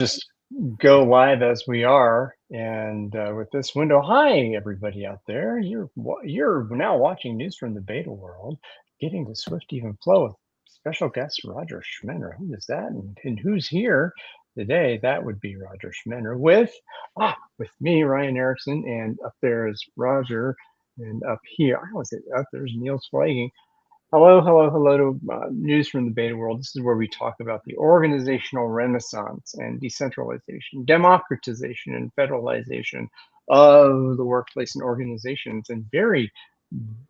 Just go live as we are, and with this window. Hi, everybody out there. You're now watching news from the beta world, getting to Swift Even Flow with special guest Roger Schmenner. Who is that, and who's here today? That would be Roger Schmenner with me, Ryan Erickson, and up there is Roger, and up here, I was it up there's Niels Pflaeging. Hello, hello, hello to News from the Beta World. This is where we talk about the organizational renaissance and decentralization, democratization, and federalization of the workplace and organizations, and very,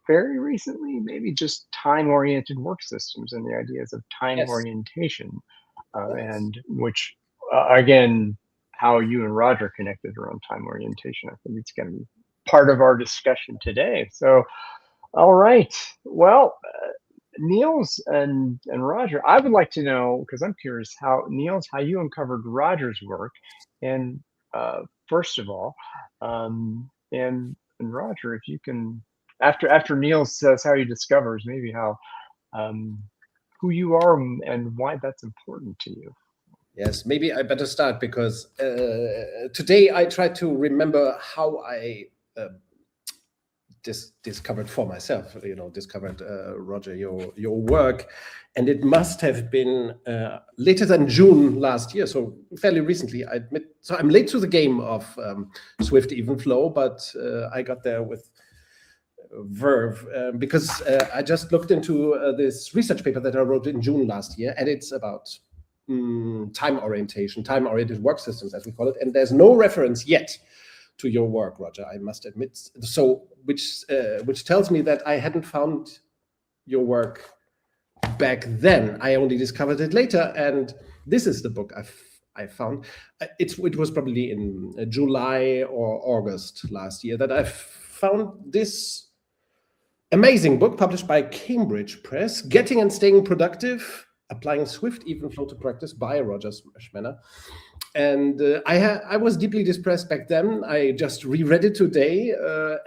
very recently, maybe just time-oriented work systems and the ideas of time Yes. orientation, Yes. and which, again, how you and Roger connected around time orientation. I think it's going to be part of our discussion today. So, all right. Well, Niels and Roger, I would like to know, because I'm curious how Niels, how you uncovered Roger's work, and first of all, and Roger, if you can, after Niels says how he discovers, maybe how who you are and why that's important to you. Yes, maybe I better start because today I tried to remember how I discovered for myself, discovered Roger, your work, and it must have been later than June last year, so fairly recently, I admit. So I'm late to the game of Swift Even Flow, but I got there with verve because I just looked into this research paper that I wrote in June last year, and it's about time orientation, time-oriented work systems, as we call it, and there's no reference yet to your work, Roger, I must admit. So, which tells me that I hadn't found your work back then. I only discovered it later, and this is the book I found. It was probably in July or August last year that I found this amazing book published by Cambridge Press, Getting and Staying Productive, Applying Swift Even Flow to Practice by Roger Schmenner. And I was deeply depressed back then. I just reread it today,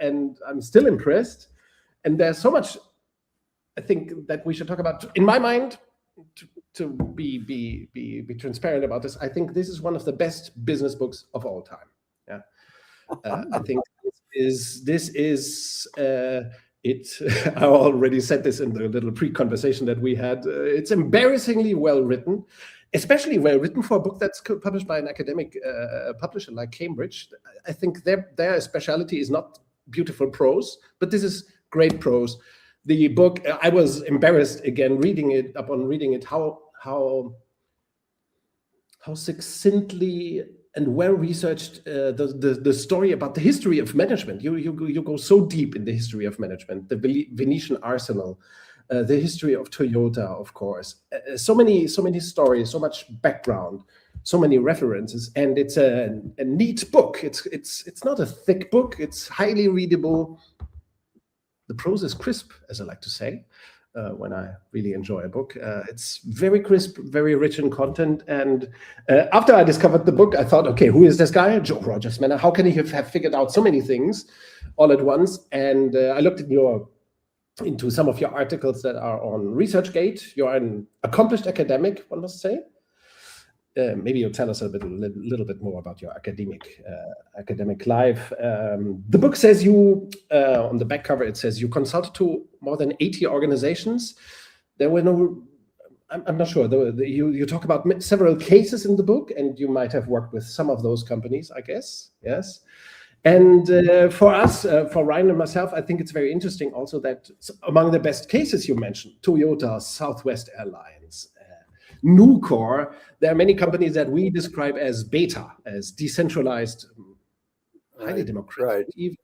and I'm still impressed. And there's so much, I think, that we should talk about. In my mind, to be transparent about this, I think this is one of the best business books of all time. Yeah, I think this is it. I already said this in the little pre-conversation that we had. It's embarrassingly well written. Especially well written for a book that's published by an academic publisher like Cambridge. I think their specialty is not beautiful prose, but this is great prose. The book, I was embarrassed again upon reading it, how succinctly and well researched the story about the history of management. You go so deep in the history of management, the Venetian arsenal. The history of Toyota, of course, so many stories, so much background, so many references, and it's a neat book. It's not a thick book. It's highly readable. The prose is crisp, as I like to say, when I really enjoy a book. It's very crisp, very rich in content. And after I discovered the book, I thought, okay, who is this guy? Roger Schmenner. How can he have figured out so many things all at once? And I looked into some of your articles that are on ResearchGate. You're an accomplished academic, one must say. Maybe you'll tell us a little bit more about your academic life. The book says you, on the back cover, it says you consulted to more than 80 organizations. There were no, I'm not sure, you talk about several cases in the book, and you might have worked with some of those companies, I guess, yes. And for us, for Ryan and myself, I think it's very interesting also that among the best cases you mentioned, Toyota, Southwest Airlines, Nucor, there are many companies that we describe as beta, as decentralized, highly democratic. Right.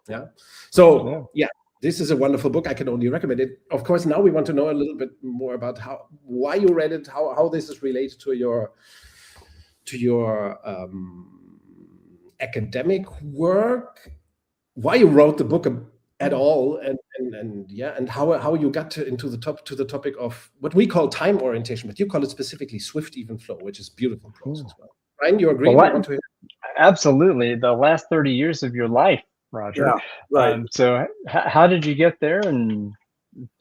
Yeah. So, yeah, this is a wonderful book. I can only recommend it. Of course, now we want to know a little bit more about why you read it, how this is related to your academic work, why you wrote the book at all, and how you got into the topic of what we call time orientation, but you call it specifically Swift Even Flow, which is beautiful prose as well. Ryan, you agree? Absolutely, the last 30 years of your life, Roger. Yeah, right. So how did you get there? And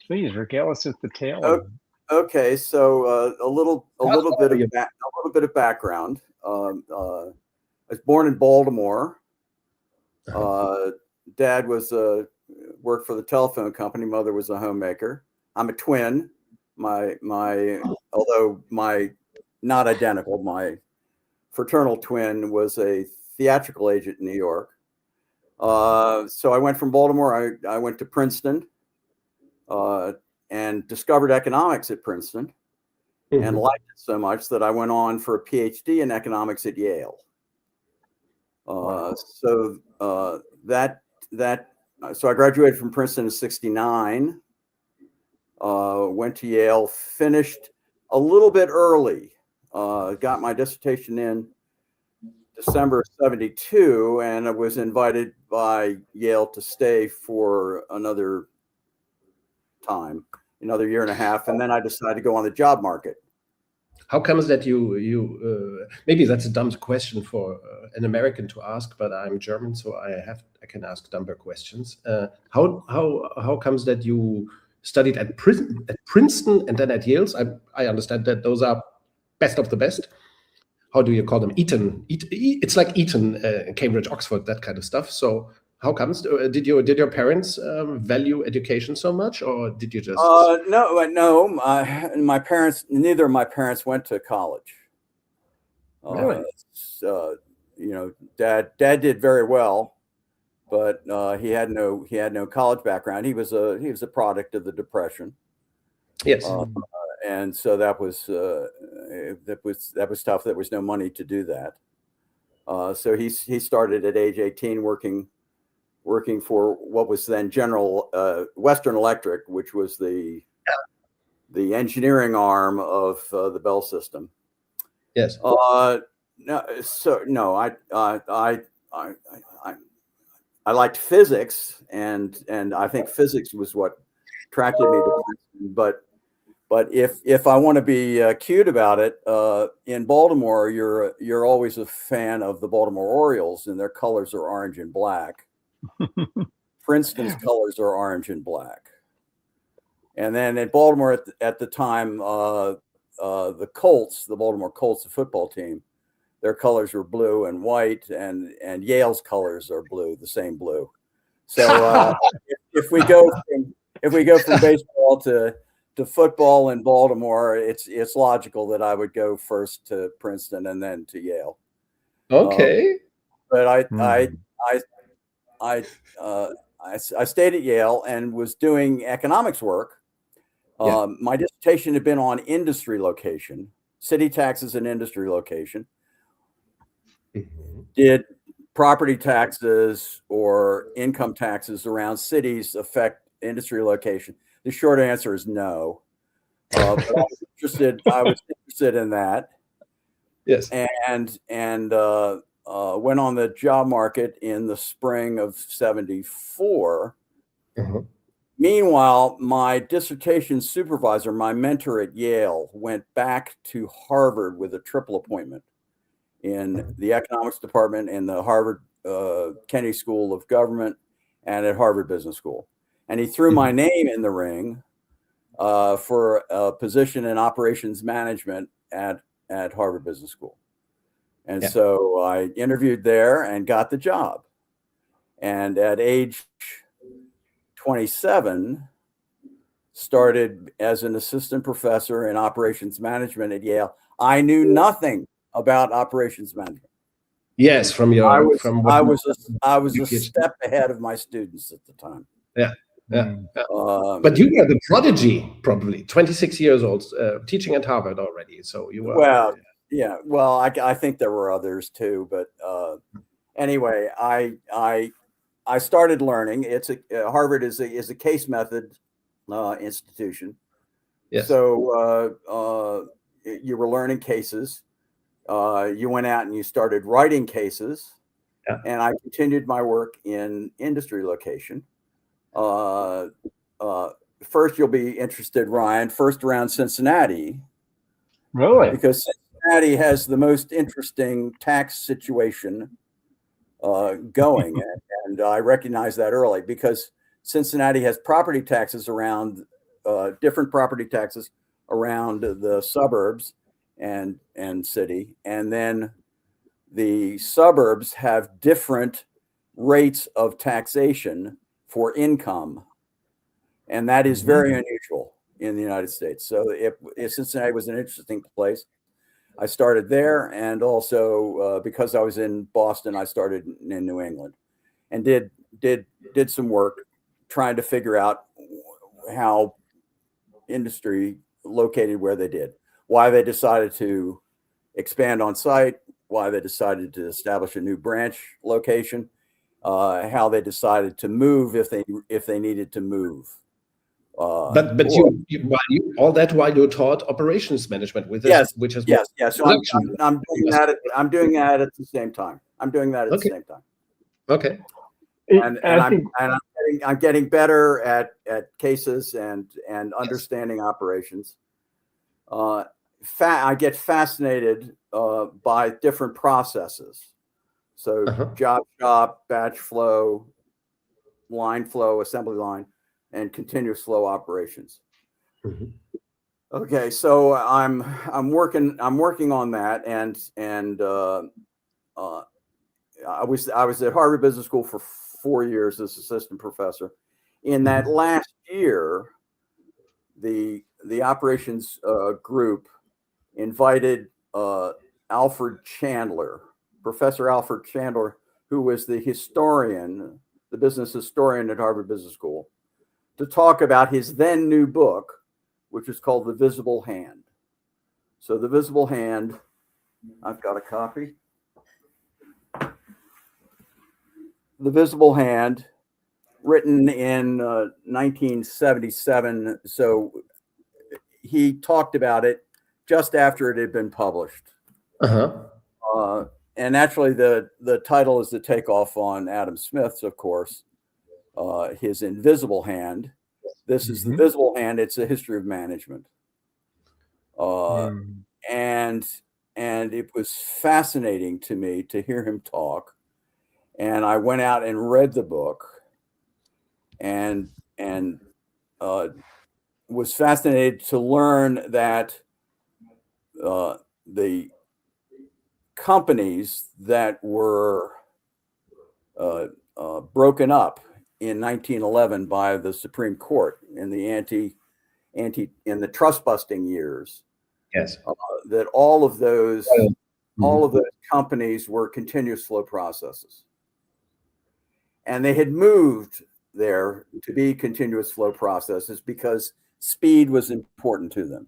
please regale us with the tale. Okay, so a little How bit are of you? a little bit of background. I was born in Baltimore. Uh-huh. Uh, Dad was worked for the telephone company. Mother was a homemaker. I'm a twin. My although my not identical. My fraternal twin was a theatrical agent in New York. So I went from Baltimore. I went to Princeton uh, and discovered economics at Princeton and Mhm. liked it so much that I went on for a PhD in economics at Yale. Wow. So that that so I graduated from Princeton in '69. Went to Yale, finished a little bit early. Got my dissertation in December of '72, and I was invited by Yale to stay for another time, another year and a half, and then I decided to go on the job market. How comes that maybe that's a dumb question for an American to ask, but I'm German, so I can ask dumber questions. How comes that you studied at Princeton and then at Yale's? I understand that those are best of the best. How do you call them? It's like Eton, Cambridge, Oxford, that kind of stuff. So how comes? Did your parents value education so much, or did you just? No. My parents, neither of my parents went to college. Uh, Really? so, Dad did very well, but he had no college background. He was a product of the Depression, Yes. uh, and so that was tough. There was no money to do that. So he started at age 18 working for what was then General Western Electric, which was the engineering arm of the Bell system. Yes. No, so no, I, I, I liked physics, and I think physics was what attracted me to Princeton. But if I want to be cute about it, in Baltimore, you're always a fan of the Baltimore Orioles, and their colors are orange and black. Princeton's colors are orange and black. And then in Baltimore at the time, the Colts, the Baltimore Colts, the football team, their colors were blue and white, and Yale's colors are blue, the same blue. So if we go from baseball to football in Baltimore, it's logical that I would go first to Princeton and then to Yale. Uh, Okay. but Hmm. I I, uh, I stayed at Yale and was doing economics work. Yeah. My dissertation had been on industry location, city taxes and industry location. Mhm. Did property taxes or income taxes around cities affect industry location? The short answer is no. But I was interested in that, Yes. and went on the job market in the spring of '74. Uh-huh. Meanwhile, my dissertation supervisor, my mentor at Yale, went back to Harvard with a triple appointment in Uh-huh. the economics department in the Harvard Kennedy School of Government and at Harvard Business School. And he threw my Mhm. name in the ring for a position in operations management at Harvard Business School. And Yeah. so I interviewed there and got the job. And at age 27, started as an assistant professor in operations management at Yale. I knew nothing about operations management. Yes, from what I was your a PhD. step ahead of my students at the time. Yeah. Yeah. Hmm. Yeah. Um, But you were the prodigy, probably 26 years old, teaching at Harvard already. So you were. well, yeah, well, I think there were others too, but anyway, I started learning. It's a Harvard is a case method institution, Yes. so you were learning cases. You went out and you started writing cases, Yeah. and I continued my work in industry location. Uh, uh, First, you'll be interested, Ryan. First around Cincinnati, Really? because Cincinnati has the most interesting tax situation going, and I recognize that early because Cincinnati has property taxes around different property taxes around the suburbs and city, and then the suburbs have different rates of taxation for income, and that is very unusual in the United States. So if Cincinnati was an interesting place, I started there, and also because I was in Boston, I started in New England, and did some work trying to figure out how industry located where they did, why they decided to expand on site, why they decided to establish a new branch location, how they decided to move if they needed to move. But you all that while you taught operations management with this, yes, which is yes. So I'm doing that. I'm doing that at the same time. The same time. Okay. And I'm getting better at cases and understanding operations. I get fascinated by different processes. So job shop, batch flow, line flow, assembly line, and continuous flow operations. Okay, so I'm working on that, and I was at Harvard Business School for 4 years as assistant professor. In that last year, the operations group invited Alfred Chandler, Professor Alfred Chandler, who was the business historian at Harvard Business School, to talk about his then new book, which is called The Visible Hand. So The Visible Hand, I've got a copy. The Visible Hand, written in 1977. So he talked about it just after it had been published. And actually, the title is the takeoff on Adam Smith's, of course, his Invisible Hand. This is The Visible Hand. It's a history of management. And it was fascinating to me to hear him talk. And I went out and read the book, and was fascinated to learn that the companies that were broken up in 1911 by the Supreme Court in the in the trust busting years, that all of those companies were continuous flow processes, and they had moved there to be continuous flow processes because speed was important to them.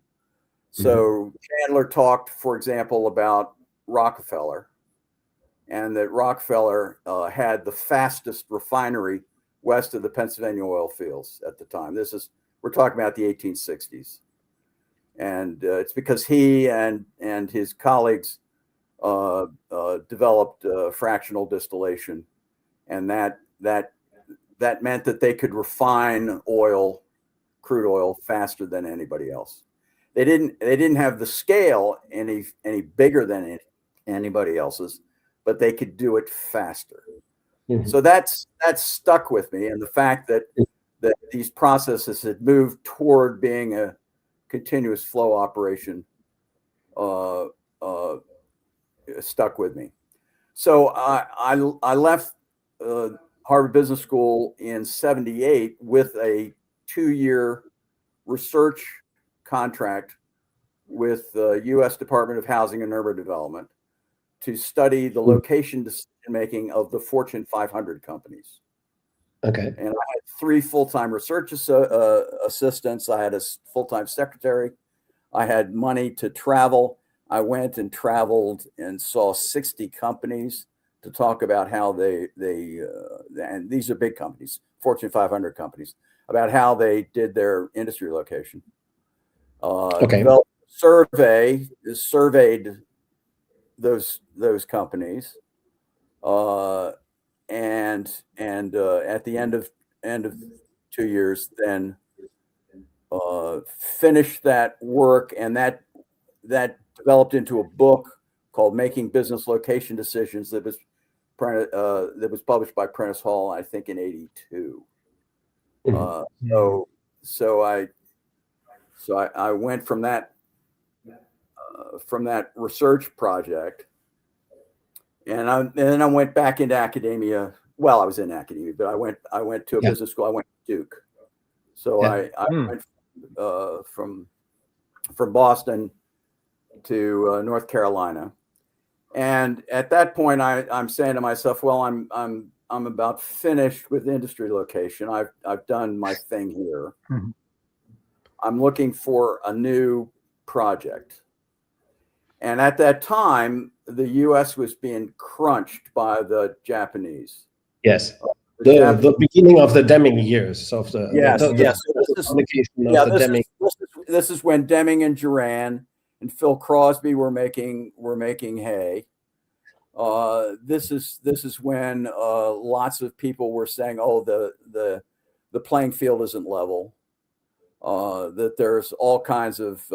So Chandler talked, for example, about Rockefeller, and that Rockefeller had the fastest refinery west of the Pennsylvania oil fields at the time. We're talking about the 1860s. And it's because he and his colleagues developed fractional distillation, and that meant that they could refine crude oil faster than anybody else. They didn't have the scale any bigger than anybody else's, but they could do it faster. So that's stuck with me, and the fact that these processes had moved toward being a continuous flow operation stuck with me. So I left Harvard Business School in '78 with a 2-year research contract with the U.S. Department of Housing and Urban Development to study the location decision making of the Fortune 500 companies. Okay. And I had 3 full-time research assistants. I had a full-time secretary. I had money to travel. I went and traveled and saw 60 companies to talk about how they and these are big companies, Fortune 500 companies, about how they did their industry location. Developed a surveyed those companies, and at the end of 2 years, then finished that work, and that developed into a book called Making Business Location Decisions that was published by Prentice Hall, I think, in '82. So So I went from that research project, and then I went back into academia. Well, I was in academia, but I went to a business school. I went to Duke. So I went from Boston to North Carolina, and at that point, I'm saying to myself, well, I'm about finished with industry location. I've done my thing here. Mm-hmm. I'm looking for a new project. And at that time, the U.S. was being crunched by the Japanese. Yes. The beginning of the Deming years of the This is when Deming and Duran and Phil Crosby were making hay. This is when lots of people were saying, "Oh, the playing field isn't level." That there's all kinds of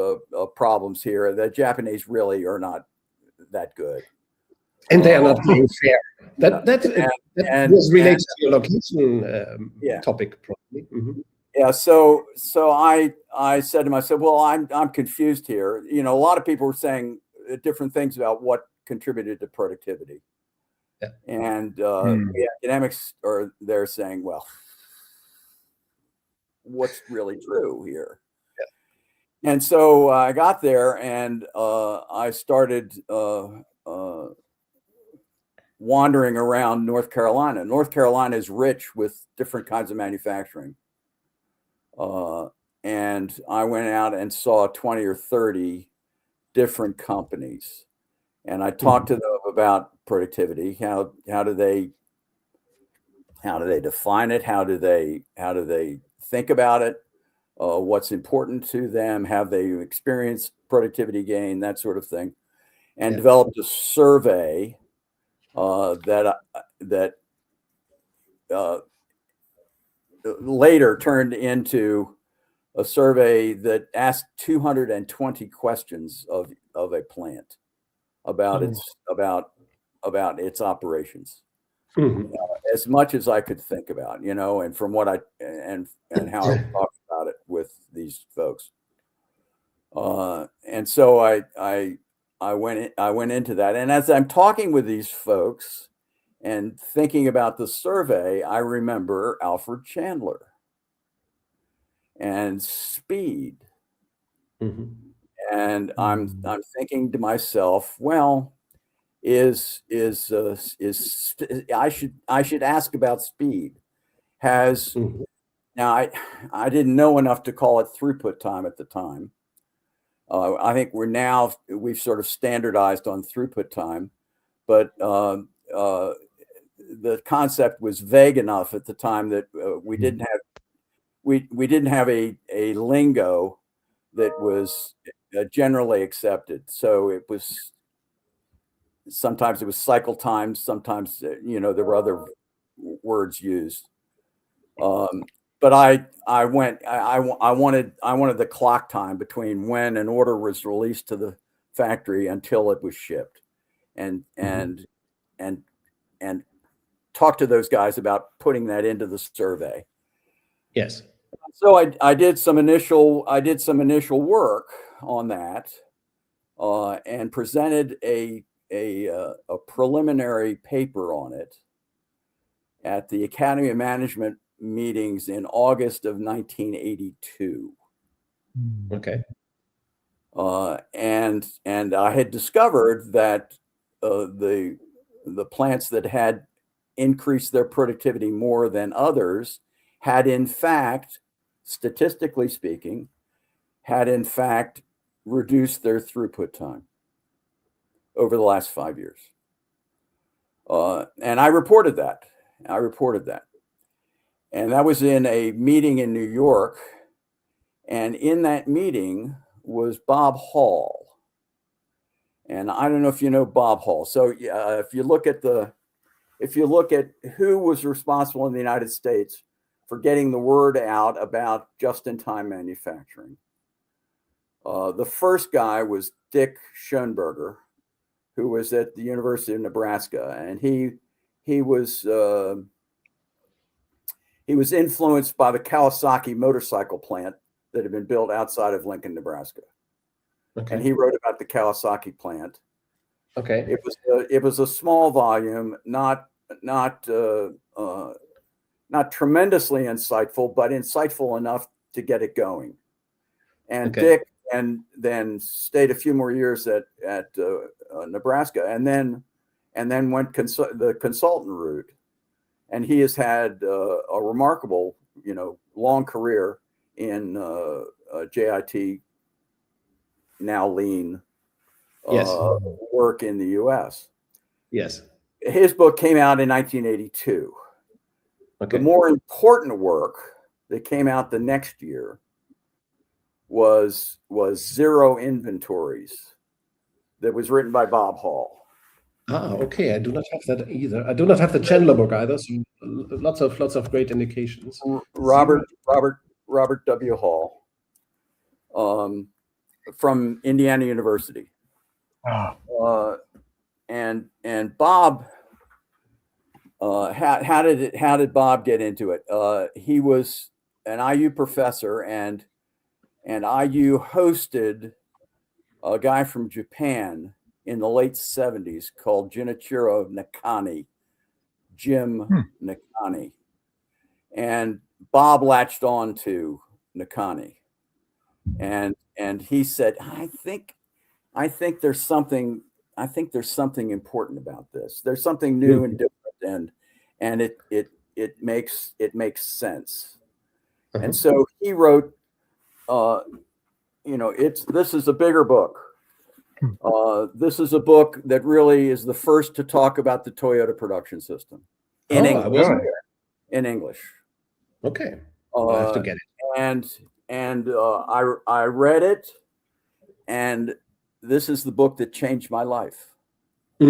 problems here. The Japanese really are not that good, and they are not playing fair. That was related to your location topic, probably. Mm-hmm. Yeah. So I said to myself, well, I'm confused here. You know, a lot of people were saying different things about what contributed to productivity, and the academics they're saying, well, what's really true here? And so I got there, and I started wandering around North Carolina. North Carolina is rich with different kinds of manufacturing. And I went out and saw 20 or 30 different companies. And I talked to them about productivity. How do they define it? How do they think about it? What's important to them? Have they experienced productivity gain? That sort of thing, and developed a survey that later turned into a survey that asked 220 questions of a plant about its operations. As much as I could think about, and from what and how I talked about it with these folks. And so I went into that. And as I'm talking with these folks and thinking about the survey, I remember Alfred Chandler and speed. And I'm thinking to myself, well, I should ask about speed. Now I didn't know enough to call it throughput time at the time. I think we've sort of standardized on throughput time, but the concept was vague enough at the time that we didn't have a lingo that was generally accepted. So sometimes it was cycle time, sometimes there were other words used. But I wanted the clock time between when an order was released to the factory until it was shipped, and talk to those guys about putting that into the survey. Yes. So I did some initial work on that, and presented a preliminary paper on it at the Academy of Management meetings in August of 1982. Okay. And I had discovered that the plants that had increased their productivity more than others had, in fact, statistically speaking, reduced their throughput time over the last 5 years. And I reported that. And that was in a meeting in New York. And in that meeting was Bob Hall. And I don't know if you know Bob Hall. So if you look at who was responsible in the United States for getting the word out about just-in-time manufacturing, the first guy was Dick Schoenberger, who was at the University of Nebraska, and he was influenced by the Kawasaki motorcycle plant that had been built outside of Lincoln, Nebraska. Okay. And he wrote about the Kawasaki plant. Okay. It was a small volume, not tremendously insightful, but insightful enough to get it going. And Dick and then stayed a few more years at Nebraska, and then went the consultant route. And he has had a remarkable, long career in JIT, now Lean, work in the U.S. Yes. His book came out in 1982. Okay. The more important work that came out the next year was Zero Inventories, that was written by Bob Hall. Okay. I do not have that either. I do not have the Chandler book either. So lots of great indications. Robert W. Hall, from Indiana University. And Bob, how did Bob get into it? He was an IU professor, and IU hosted a guy from Japan in the late 70s called Junichiro Nakani, Jim Nakani. And Bob latched on to Nakani. And he said, I think there's something important about this. There's something new and different, and it makes sense. And so he wrote, this is a bigger book. This is a book that really is the first to talk about the Toyota production system in English. In English. Okay. I have to get it. And I read it, and this is the book that changed my life. I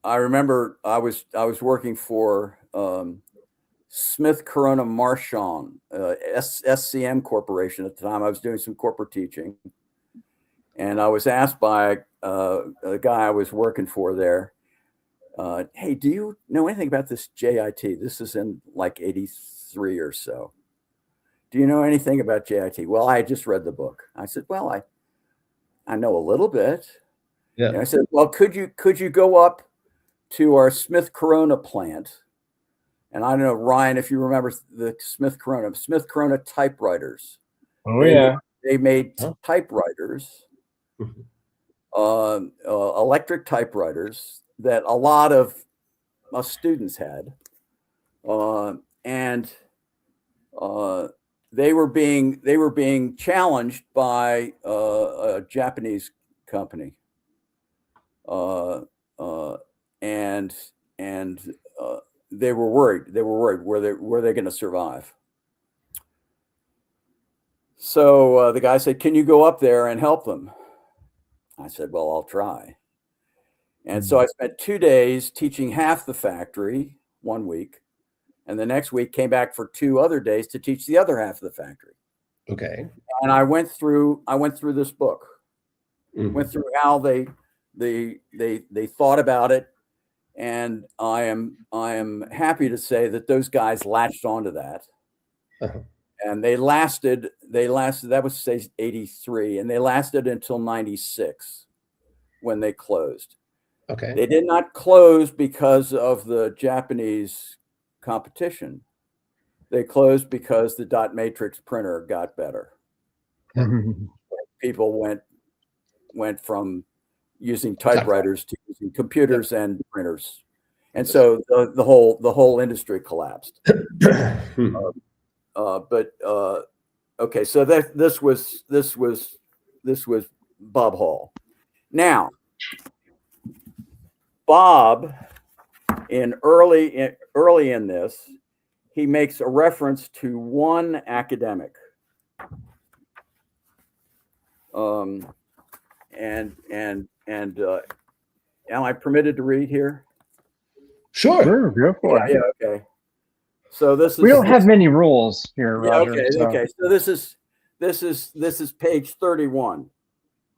remember I was working for Smith Corona Marchand, SCM Corporation at the time. I was doing some corporate teaching, and I was asked by a guy I was working for there, hey, do you know anything about this JIT? This is in like 83 or so. Do you know anything about JIT? Well, I just read the book. I said, well, I know a little bit. Yeah. And I said, well, could you go up to our Smith Corona plant? And I don't know, Ryan, if you remember the Smith Corona typewriters. Oh, yeah. They made typewriters, electric typewriters that a lot of students had. And they were being challenged by a Japanese company. And they were worried. Were they going to survive? So the guy said, "Can you go up there and help them?" I said, "Well, I'll try." And so I spent 2 days teaching half the factory 1 week, and the next week came back for 2 other days to teach the other half of the factory. Okay. And I went through this book, went through how they thought about it. And I am happy to say that those guys latched onto that, and they lasted. That was say 83, and they lasted until 96, when they closed. Okay. They did not close because of the Japanese competition. They closed because the dot matrix printer got better. People went from using typewriters to using computers and printers, and so the whole industry collapsed. Okay, so this was Bob Hall. Now, Bob, early in this, he makes a reference to one academic, and am I permitted to read here? Sure, go for it. Yeah, okay. So we don't have many rules here, Roger. Yeah, okay. So this is page 31.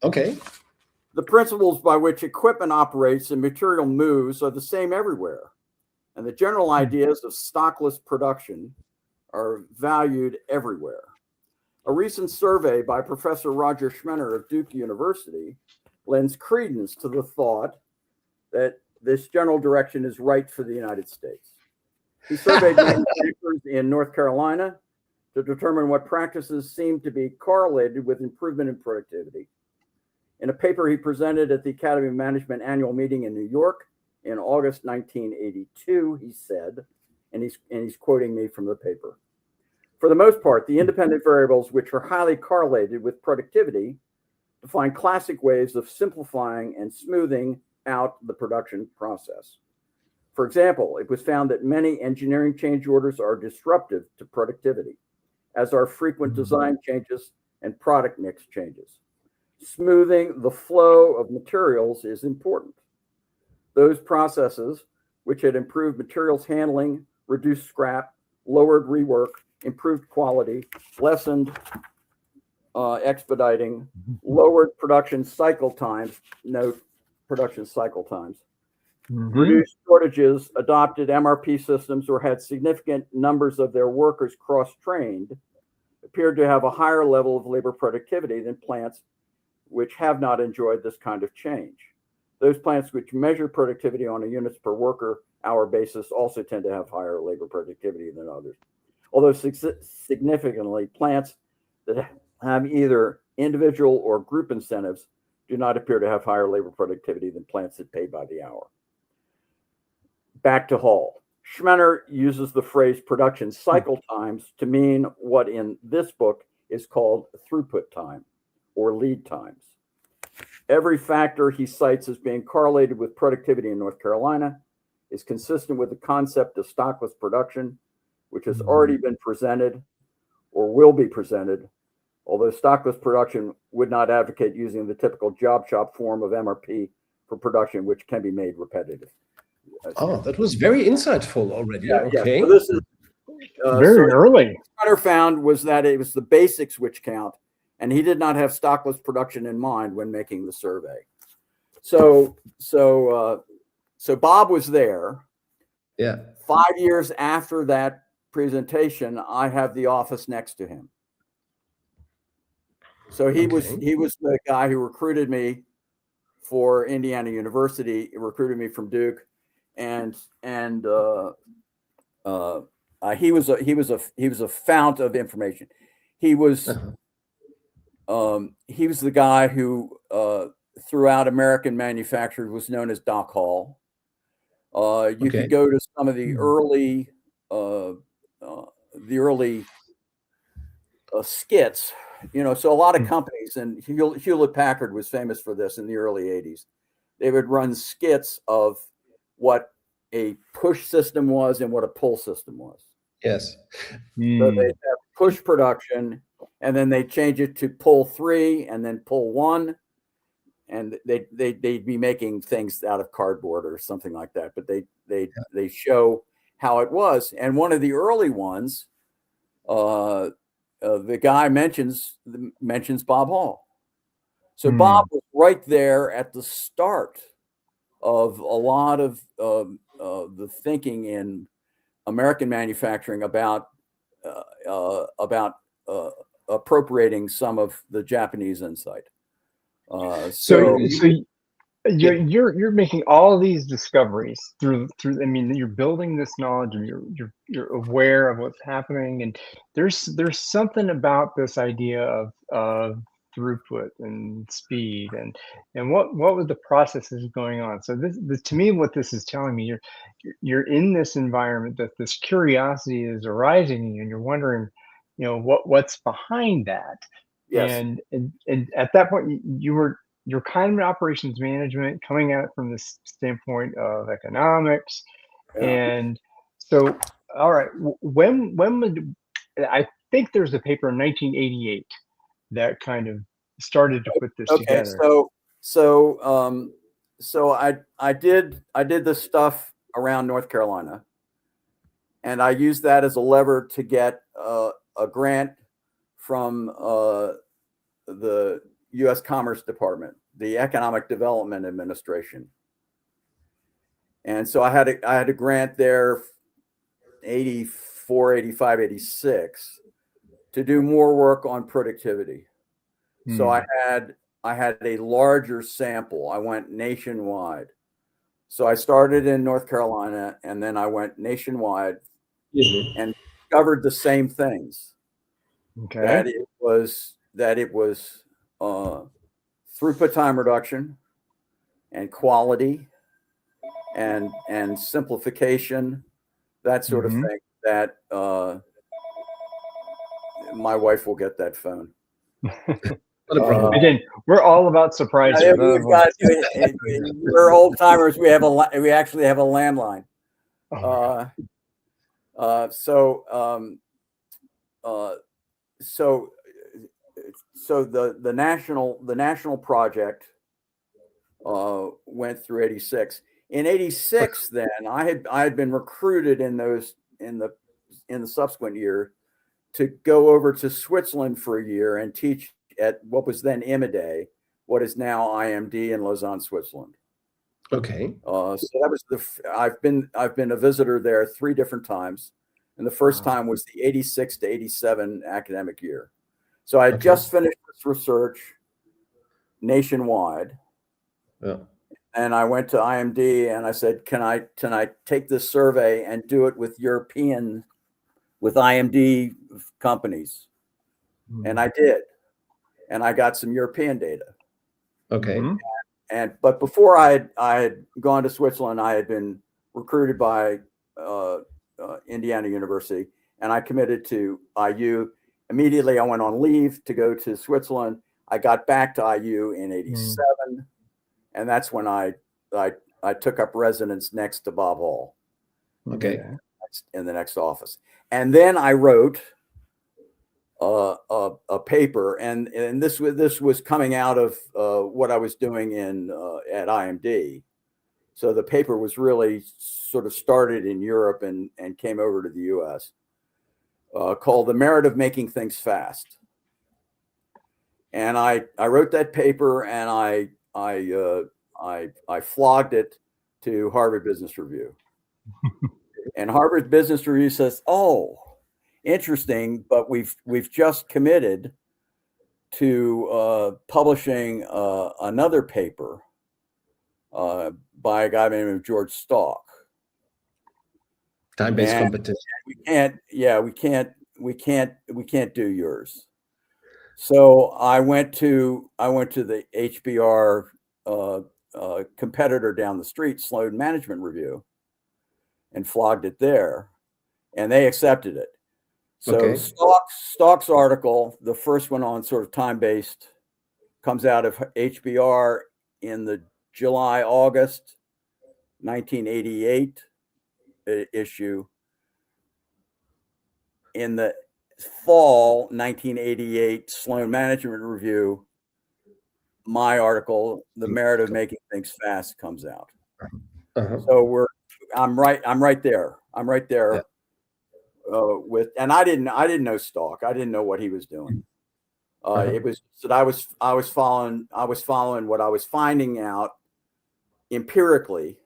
Okay. The principles by which equipment operates and material moves are the same everywhere, and the general ideas of stockless production are valued everywhere. A recent survey by Professor Roger Schmenner of Duke University lends credence to the thought that this general direction is right for the United States. He surveyed manufacturers in North Carolina to determine what practices seemed to be correlated with improvement in productivity. In a paper he presented at the Academy of Management annual meeting in New York in August 1982, he said, and he's quoting me from the paper, "For the most part, the independent variables which are highly correlated with productivity define classic ways of simplifying and smoothing out the production process. For example, it was found that many engineering change orders are disruptive to productivity, as are frequent design changes and product mix changes. Smoothing the flow of materials is important. Those processes, which had improved materials handling, reduced scrap, lowered rework, improved quality, lessened expediting, lowered production cycle times, note production cycle times, reduced shortages, adopted MRP systems, or had significant numbers of their workers cross-trained, appeared to have a higher level of labor productivity than plants which have not enjoyed this kind of change. Those plants which measure productivity on a units per worker hour basis also tend to have higher labor productivity than others. Although significantly, plants that have either individual or group incentives do not appear to have higher labor productivity than plants that pay by the hour." Back to Hall. Schmenner uses the phrase production cycle times to mean what in this book is called throughput time or lead times. Every factor he cites as being correlated with productivity in North Carolina is consistent with the concept of stockless production, which has already been presented or will be presented, although stockless production would not advocate using the typical job shop form of MRP for production, which can be made repetitive. Oh, that was very insightful already. Yeah, Okay. yeah. So this is Very early. What Schmenner found was that it was the basics which count, and he did not have stockless production in mind when making the survey. So Bob was there. Yeah. 5 years after that presentation, I have the office next to him. So he was the guy who recruited me for Indiana University. He recruited me from Duke, and he was a fount of information. He was the guy who throughout American manufacturers was known as Doc Hall. You could go to some of the early skits, so a lot of companies, and Hewlett Packard was famous for this in the early 80s. They would run skits of what a push system was and what a pull system was. Yes. So they'd have push production, and then they change it to pull 3 and then pull 1. And they'd be making things out of cardboard or something like that. But they show how it was. And one of the early ones, the guy mentions Bob Hall. So Bob was right there at the start of a lot of the thinking in American manufacturing about appropriating some of the Japanese insight. So you're making all of these discoveries through. I mean, you're building this knowledge, and you're aware of what's happening, and there's something about this idea of throughput and speed and what were the processes going on. So this to me, what this is telling me, you're in this environment that this curiosity is arising in you, and you're wondering, what's behind that. Yes. And at that point, you're kind of in operations management, coming at it from this standpoint of economics. Yeah. And so, all right, when would, I think there's a paper in 1988 that kind of started to put this together. So I did this stuff around North Carolina, and I used that as a lever to get a grant from the U.S. Commerce Department, the Economic Development Administration. And so I had a grant there, $84 84, 85, 86 to do more work on productivity. So I had a larger sample. I went nationwide. So I started in North Carolina, and then I went nationwide and discovered the same things. Okay. That it was throughput time reduction and quality and simplification, that sort of thing. That my wife will get that phone. Not a problem. Again, we're all about surprises. We're old timers. We actually have a landline. So the national project went through 86. In 86, then I had been recruited in the subsequent year to go over to Switzerland for a year and teach at what was then IMIDE, what is now IMD in Lausanne, Switzerland. Okay. So that was I've been a visitor there 3 different times, and the first time was the 86 to 87 academic year. So I had just finished this research nationwide, and I went to IMD and I said, "Can I take this survey and do it with IMD companies?" And I did, and I got some European data. Okay. But before I had gone to Switzerland, I had been recruited by Indiana University, and I committed to IU. Immediately, I went on leave to go to Switzerland. I got back to IU in 87, and that's when I took up residence next to Bob Hall. Okay. In the next office. And then I wrote a paper, and this was coming out of what I was doing at IMD. So the paper was really sort of started in Europe and came over to the U.S. Called "The Merit of Making Things Fast." And I wrote that paper, and I flogged it to Harvard Business Review. And Harvard Business Review says, "Oh, interesting, but we've just committed to publishing another paper by a guy named George Stalk. Time-based competition. We can't do yours." So I went to the HBR competitor down the street, Sloan Management Review, and flogged it there, and they accepted it. So Stalk's article, the first one on sort of time-based, comes out of HBR in the July-August 1988 issue. In the fall 1988 Sloan Management Review, my article, "The Merit of Making Things Fast," comes out. So I'm right there. Yeah. And I didn't know Stalk. I didn't know what he was doing. It was that I was following what I was finding out empirically,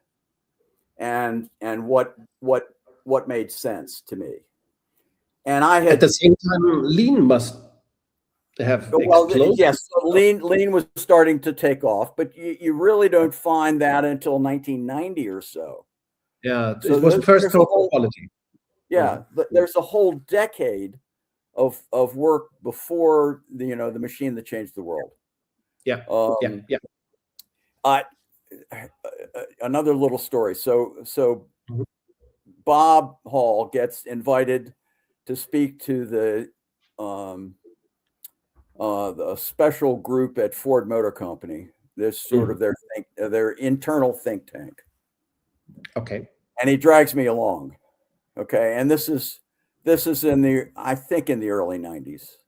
and what made sense to me. And I had, at the same time, lean must have exploded. Yes, so lean was starting to take off, but you really don't find that until 1990 or so. Yeah, so it was first quality. Yeah, there's a whole decade of work before the machine that changed the world. Yeah. Another little story. So Bob Hall gets invited to speak to the special group at Ford Motor Company. This sort of their internal think tank. Okay. And he drags me along. Okay, and this is in the early 90s.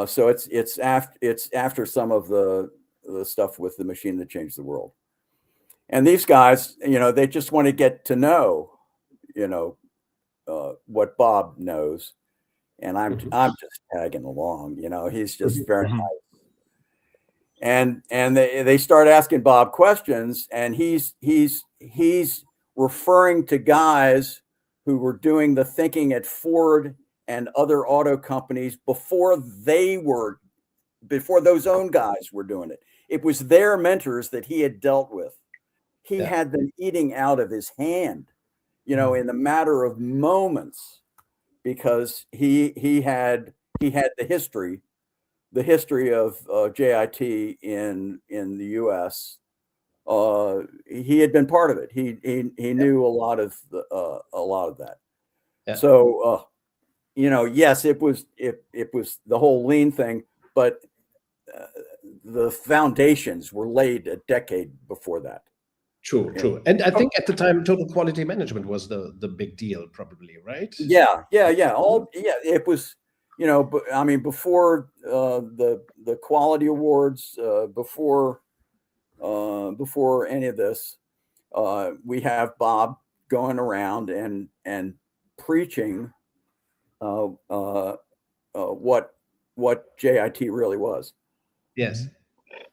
So it's after some of the stuff with the machine that changed the world. And these guys, they just want to get to know, what Bob knows, and I'm just tagging along. He's just very nice. And they start asking Bob questions, and he's referring to guys who were doing the thinking at Ford and other auto companies before those own guys were doing it. It was their mentors that he had dealt with. He had them eating out of his hand, in the matter of moments, because he had the history of JIT in the U.S. He had been part of it. He knew a lot of that. Yeah. So yes, it was the whole lean thing, but the foundations were laid a decade before that. True. And I think at the time, total quality management was the big deal, probably, right? Yeah. It was, but I mean, before the quality awards, before any of this, we have Bob going around and preaching what JIT really was. Yes.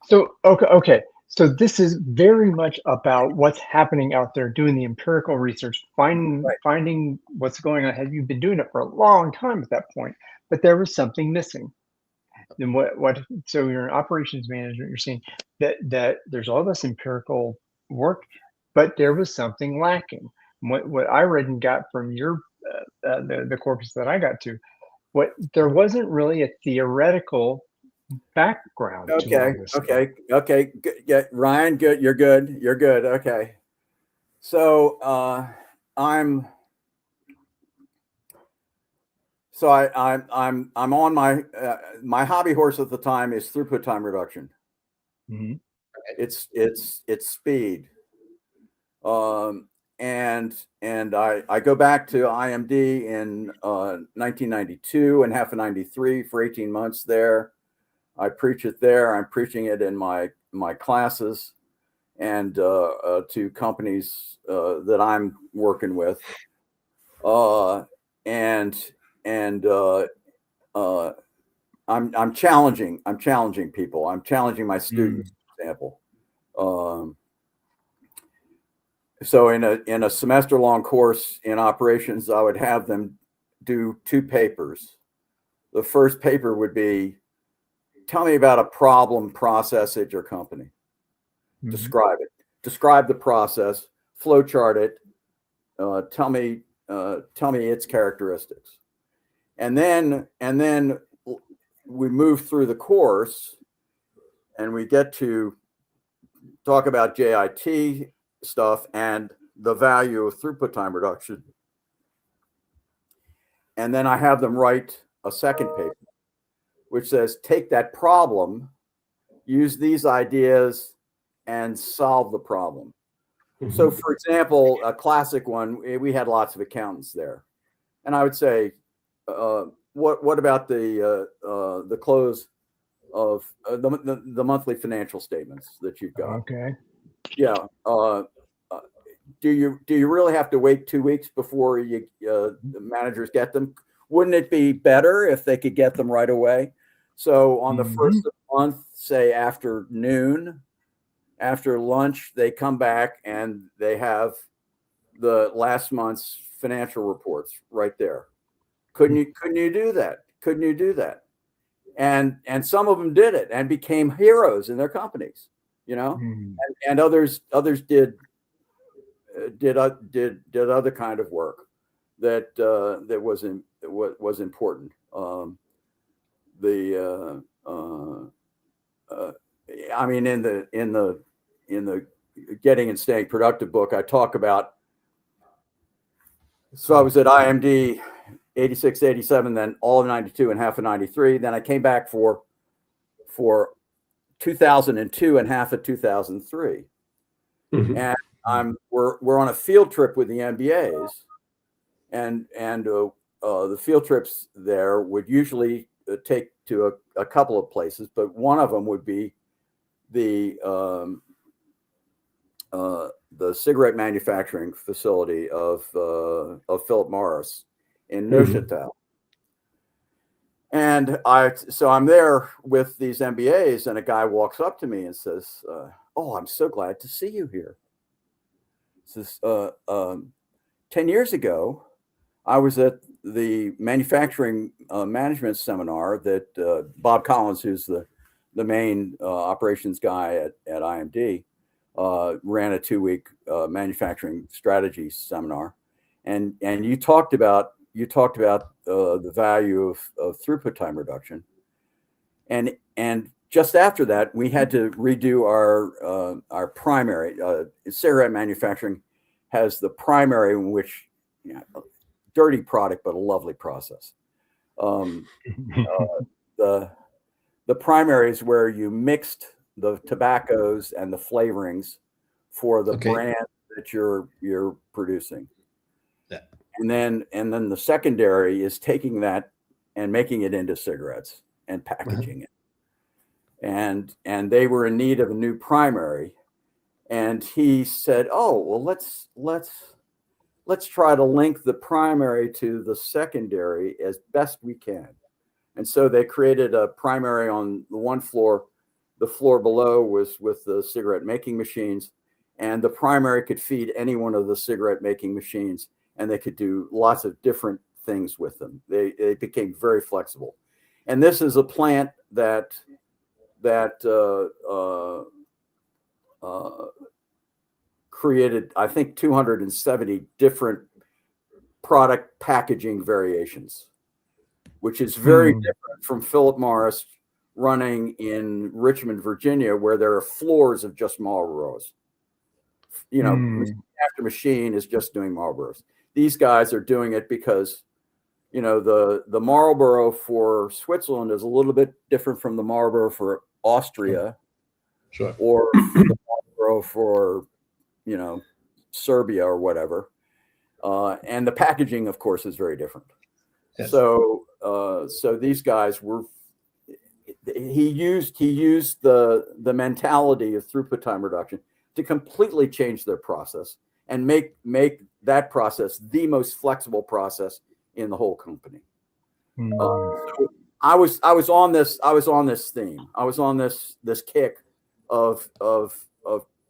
So okay. So this is very much about what's happening out there, doing the empirical research, finding what's going on. Have you been doing it for a long time at that point? But there was something missing. Then what? So you're an operations manager. You're saying that there's all this empirical work, but there was something lacking. What I read and got from your the corpus that I got to, there wasn't really a theoretical background to all this stuff. Okay. Good. Yeah, Ryan, good. You're good. Okay. So I'm on my hobby horse at the time is throughput time reduction. Mm-hmm. It's speed. And I go back to IMD in 1992 and half of 93 for 18 months there. I preach it there. I'm preaching it in my classes and to companies that I'm working with. I'm challenging people. I'm challenging my students, for example. So in a semester long course in operations, I would have them do 2 papers. The first paper would be, tell me about a problem process at your company. Mm-hmm. Describe it. Describe the process. Flowchart it. Tell me its characteristics. And then we move through the course, and we get to talk about JIT stuff and the value of throughput time reduction. And then I have them write a second paper, which says, take that problem, use these ideas, and solve the problem. Mm-hmm. So, for example, a classic one, we had lots of accountants there. And I would say, what about the close of the monthly financial statements that you've got? Okay. Yeah. Do you really have to wait 2 weeks before the managers get them? Wouldn't it be better if they could get them right away? So on the first of the month, say after noon, after lunch, they come back and they have the last month's financial reports right there. Couldn't you do that? Couldn't you do that? And some of them did it and became heroes in their companies, and others did other kind of work that was important. I mean, in the Getting and Staying Productive book, I talk about. So I was at IMD 86, 87, then all of 92 and half of 93. Then I came back for 2002 and half of 2003. Mm-hmm. And we're on a field trip with the MBAs, and the field trips there would usually take to a couple of places, but one of them would be the cigarette manufacturing facility of Philip Morris in Neuchâtel. And I'm there with these MBAs, and a guy walks up to me and says, "Oh, I'm so glad to see you here." He says, 10 years ago, I was at the manufacturing management seminar that Bob Collins, who's the main operations guy at IMD, ran a 2-week manufacturing strategy seminar, and you talked about the value of throughput time reduction, and just after that we had to redo our primary. Cigarette manufacturing has the primary, in which, you know, dirty product but a lovely process. The primary is where you mixed the tobaccos and the flavorings for the brand that you're producing. Yeah. And then the secondary is taking that and making it into cigarettes and packaging it. And they were in need of a new primary. And he said, "Oh, well, let's try to link the primary to the secondary as best we can." And so they created a primary on the one floor. The floor below was with the cigarette making machines, and the primary could feed any one of the cigarette making machines, and they could do lots of different things with them. They became very flexible. And this is a plant that created, I think, 270 different product packaging variations, which is very different from Philip Morris running in Richmond, Virginia, where there are floors of just Marlboros. You know, machine after machine is just doing Marlboros. These guys are doing it because, you know, the Marlboro for Switzerland is a little bit different from the Marlboro for Austria, sure, or the Marlboro for, you know, Serbia or whatever. And the packaging, of course, is very different. Yes. So these guys were. He used the mentality of throughput time reduction to completely change their process and make that process the most flexible process in the whole company. So I was on this theme. I was on this kick of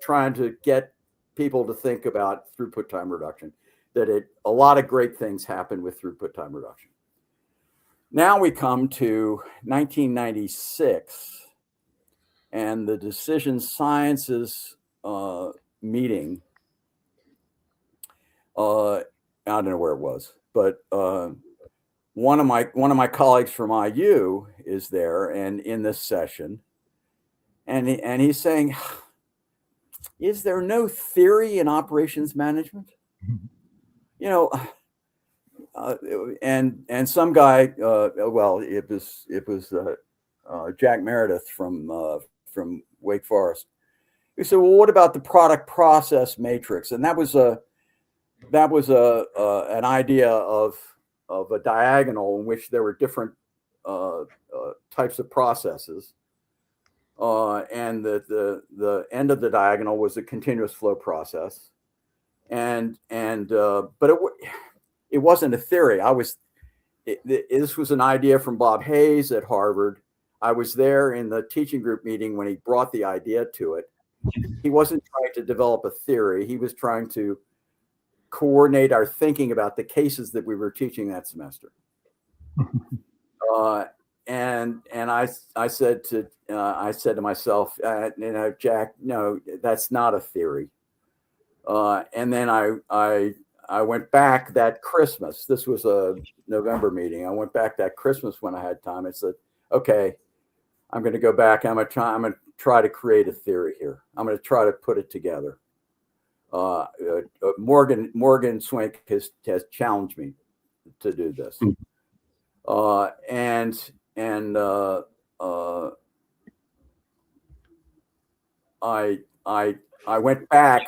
trying to get people to think about throughput time reduction. That a lot of great things happen with throughput time reduction. Now we come to 1996 and the Decision Sciences meeting. I don't know where it was, but one of my colleagues from IU is there and in this session, and he's saying, "Is there no theory in operations management?" You know. And some guy, well, it was Jack Meredith from Wake Forest. He said, "Well, what about the product process matrix?" And that was an idea of a diagonal in which there were different types of processes, and the end of the diagonal was a continuous flow process, but it wasn't a theory. This was an idea from Bob Hayes at Harvard. I was there in the teaching group meeting when he brought the idea to it. He wasn't trying to develop a theory. He was trying to coordinate our thinking about the cases that we were teaching that semester. And I said to myself, you know, "Jack, no, that's not a theory." And then I went back that Christmas. This was a November meeting. I went back that Christmas when I had time and said, "Okay, I'm going to go back. I'm going to try to create a theory here. I'm going to try to put it together." Morgan Swink has challenged me to do this, I went back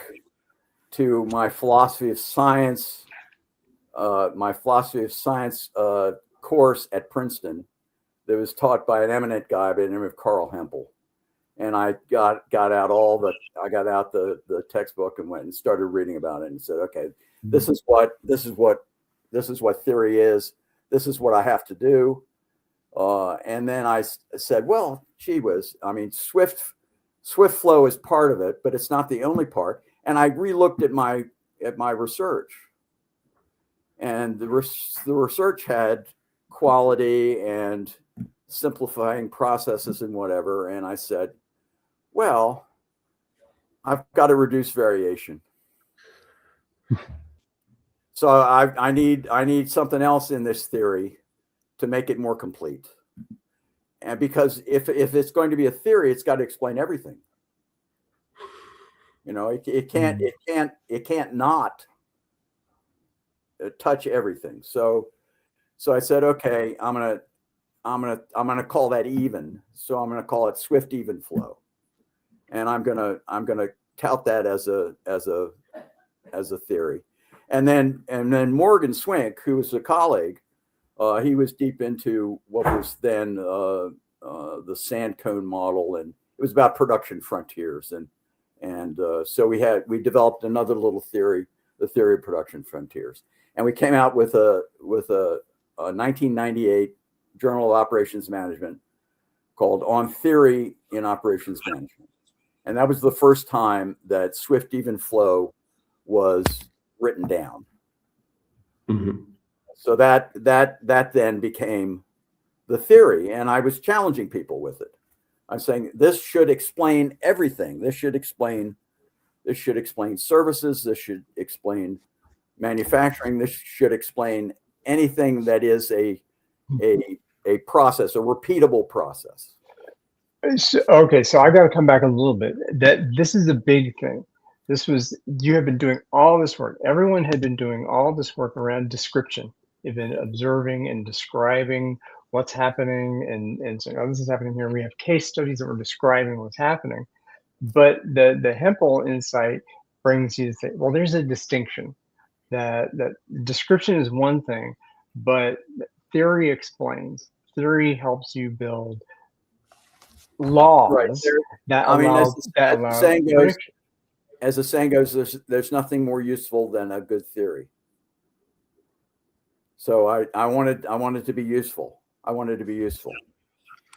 to my philosophy of science course at Princeton that was taught by an eminent guy by the name of Carl Hempel. And I got out the textbook and went and started reading about it and said, "Okay, this is what theory is. This is what I have to do." And then I said, "Well, gee whiz, I mean, Swift flow is part of it, but it's not the only part." And I relooked at my research, and the research had quality and simplifying processes and whatever. And I said, well, I've got to reduce variation. So I need something else in this theory to make it more complete. And because if it's going to be a theory, it's got to explain everything. You know, it can't not touch everything. So I said, okay, I'm gonna call that even. So I'm gonna call it swift even flow, and I'm gonna tout that as a theory. And then Morgan Swink, who was a colleague, he was deep into what was then the sand cone model, and it was about production frontiers, and so we developed another little theory, the theory of production frontiers, and we came out with a 1998 Journal of Operations Management called On Theory in Operations Management, and that was the first time that swift even flow was written down. Mm-hmm. So that then became the theory, and I was challenging people with it. I'm saying this should explain everything. This should explain services. This should explain manufacturing. This should explain anything that is a process, a repeatable process. Okay, so I got to come back a little bit. That this is a big thing. You have been doing all this work. Everyone had been doing all this work around description. They've been observing and describing what's happening and saying, oh, this is happening here. We have case studies that were describing what's happening. But the Hempel insight brings you to say, well, there's a distinction that description is one thing, but theory explains. Theory helps you build laws Right. that I mean, allow prediction. As the saying goes, there's nothing more useful than a good theory. So I wanted to be useful. I wanted to be useful.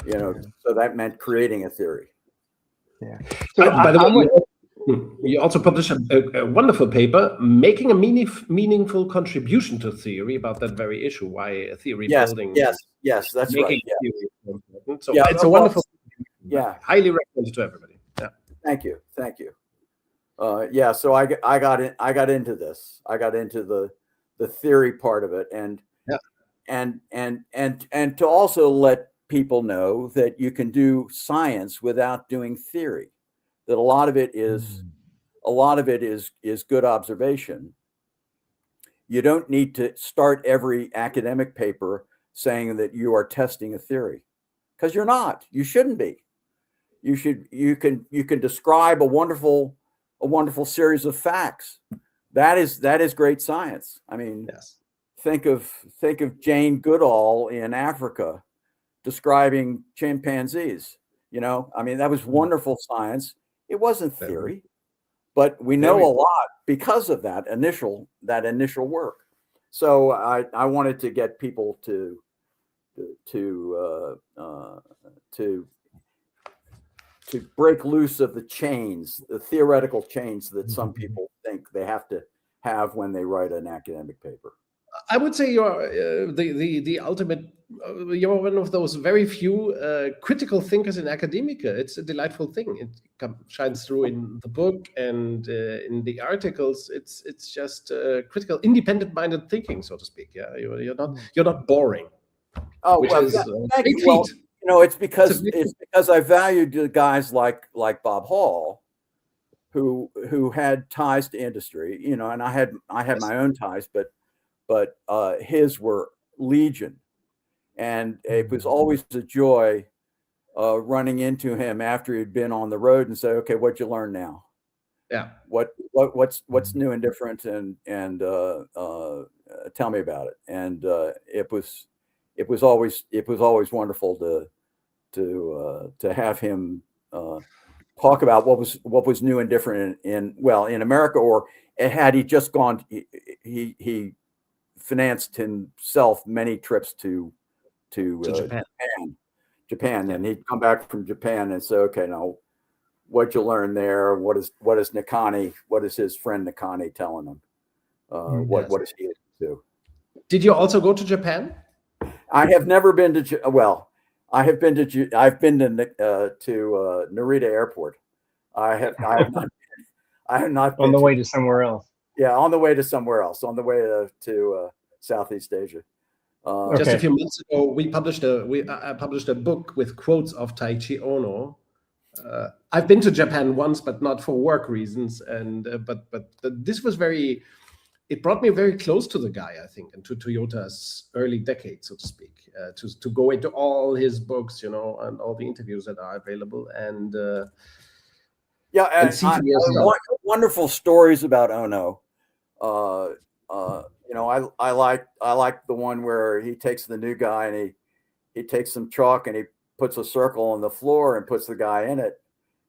You know, so that meant creating a theory. Yeah. So by the way, you also published a wonderful paper making a meaningful contribution to theory about that very issue. Why a theory building? Yes, that's right. Theory so important. So it's a wonderful. Yeah, highly recommended to everybody. Yeah. Thank you. Yeah, so I got into this. I got into the theory part of it, and to also let people know that you can do science without doing theory. That a lot of it is good observation. You don't need to start every academic paper saying that you are testing a theory, because you're not. You shouldn't be. You can describe a wonderful series of facts. That is great science. I mean, yes. Think of Jane Goodall in Africa describing chimpanzees. You know, I mean, that was wonderful science. It wasn't theory, but we know a lot because of that initial work. So I wanted to get people to break loose of the theoretical chains that some people think they have to have when they write an academic paper. I would say you're the ultimate. You're one of those very few critical thinkers in academia. It's a delightful thing. It shines through in the book and in the articles. It's just critical, independent-minded thinking, so to speak. Yeah, you're not boring. Oh, well, thank you. Well, you know, it's because I valued the guys like Bob Hall, who had ties to industry. You know, and I had my own ties, but his were legion, and it was always a joy running into him after he'd been on the road and say, "Okay, what'd you learn now? Yeah, what's new and different, and tell me about it." And it was always wonderful to have him talk about what was new and different in America, or had he just gone, he financed himself many trips to Japan, and he'd come back from Japan and say, "Okay, now what'd you learn there? What is Nakani? What is his friend Nakani telling him? What is he into?" Did you also go to Japan? I have never been to. Well, I've been to Narita Airport. I have not. I have not On been the way to somewhere else. Yeah, on the way to somewhere else. On the way to Southeast Asia. Just a Okay. few months ago, I published a book with quotes of Taiichi Ono. I've been to Japan once, but not for work reasons. And this was it brought me very close to the guy, I think, and to Toyota's early decade, so to speak, to go into all his books, and all the interviews that are available, and see for yourself. Wonderful stories about Ono. I like the one where he takes the new guy and he takes some chalk and he puts a circle on the floor and puts the guy in it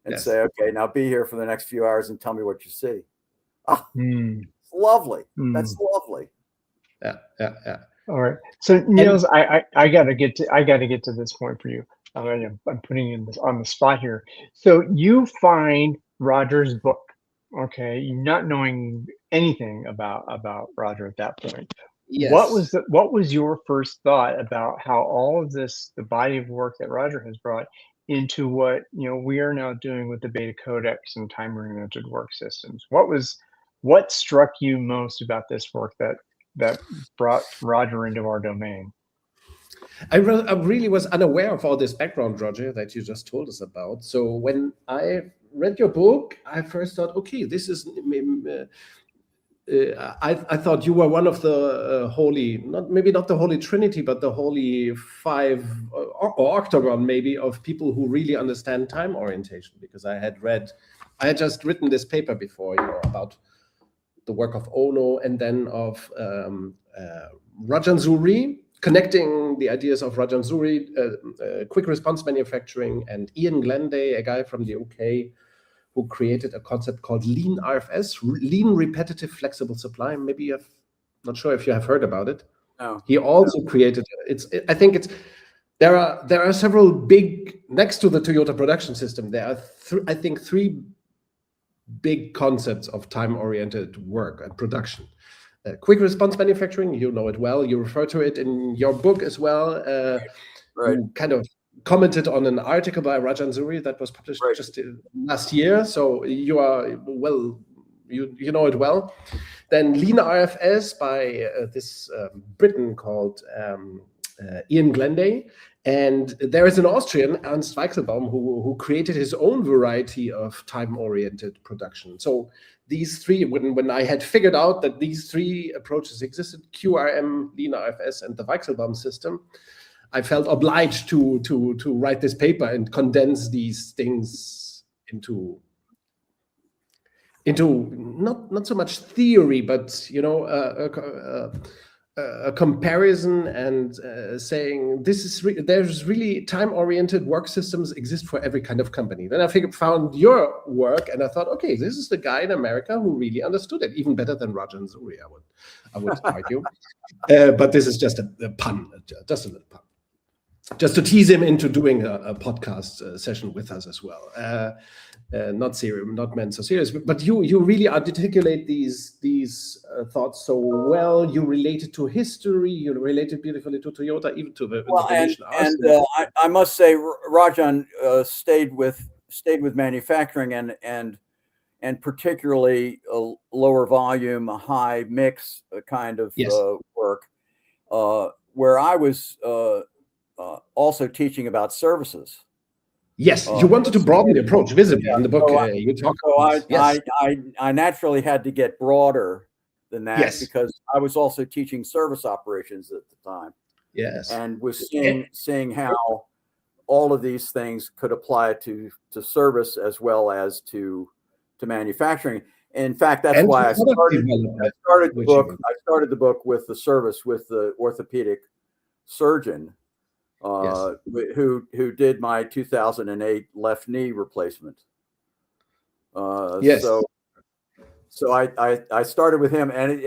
and say, okay, now be here for the next few hours and tell me what you see. It's lovely. That's lovely. Yeah. All right. So Niels, I gotta get to this point for you. I'm putting you on the spot here. So you find Roger's book, okay, not knowing anything about Roger at that point. Yes. What was your first thought about how all of this, the body of work that Roger has brought into what we are now doing with the Beta Codex and time-oriented work systems? What struck you most about this work that brought Roger into our domain? I really was unaware of all this background, Roger, that you just told us about. So when I read your book, I first thought, okay, this is. I thought you were one of the maybe not the Holy Trinity, but the Holy Five or Octagon, maybe, of people who really understand time orientation. Because I had just written this paper before, about the work of Ono and then of Rajan Zuri, connecting the ideas of Rajan Zuri, quick response manufacturing, and Ian Glenday, a guy from the UK, who created a concept called lean RFS, lean repetitive flexible supply. Maybe not sure if you have heard about it. No. He also created there are several big, next to the Toyota production system, there are I think three big concepts of time-oriented work and production. Quick response manufacturing, you know it well. You refer to it in your book as well. Right. You kind of commented on an article by Rajan Zuri that was published just last year. So you are you know it well. Then Lean RFS by this Briton called Ian Glenday. And there is an Austrian, Ernst Weichselbaum, who created his own variety of time-oriented production. So these three, when I had figured out that these three approaches existed, QRM, Lean RFS, and the Weichselbaum system, I felt obliged to write this paper and condense these things into not so much theory, but a comparison and saying there's really time-oriented work systems exist for every kind of company. Then I found your work and I thought, okay, this is the guy in America who really understood it, even better than Rajan Zuri, I would argue. But this is just a pun, just a little pun, just to tease him into doing a podcast session with us as well. Not meant so serious, but you really articulate these thoughts so well. You relate it to history. You relate it beautifully to Toyota, even to the I must say, Rajan stayed with manufacturing and particularly a lower volume, a high mix kind of work, where I was also teaching about services. Yes, you wanted to broaden the approach visibly in the book. You talk. I naturally had to get broader than that because I was also teaching service operations at the time. Yes, and was seeing how all of these things could apply to service as well as to manufacturing. In fact, that's why I started the book. I started the book with the service with the orthopedic surgeon. Who did my 2008 left knee replacement. So I started with him, and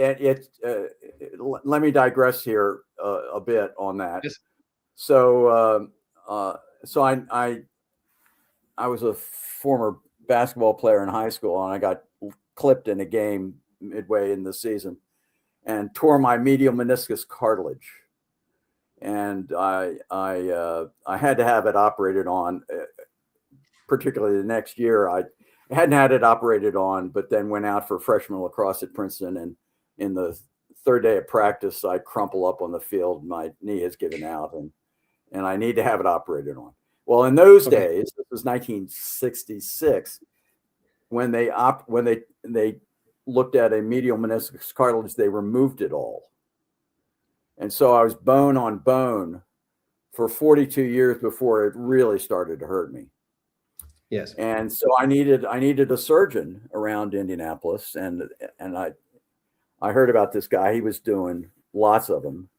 let me digress here a bit on that. Yes. So I was a former basketball player in high school, and I got clipped in a game midway in the season, and tore my medial meniscus cartilage. And I had to have it operated on, particularly the next year. I hadn't had it operated on, but then went out for freshman lacrosse at Princeton. And in the third day of practice, I crumple up on the field. My knee has given out, and I need to have it operated on. Well, in those days, this was 1966, when they looked at a medial meniscus cartilage, they removed it all. And so I was bone on bone for 42 years before it really started to hurt me. Yes. And so I needed a surgeon around Indianapolis, and I heard about this guy. He was doing lots of them.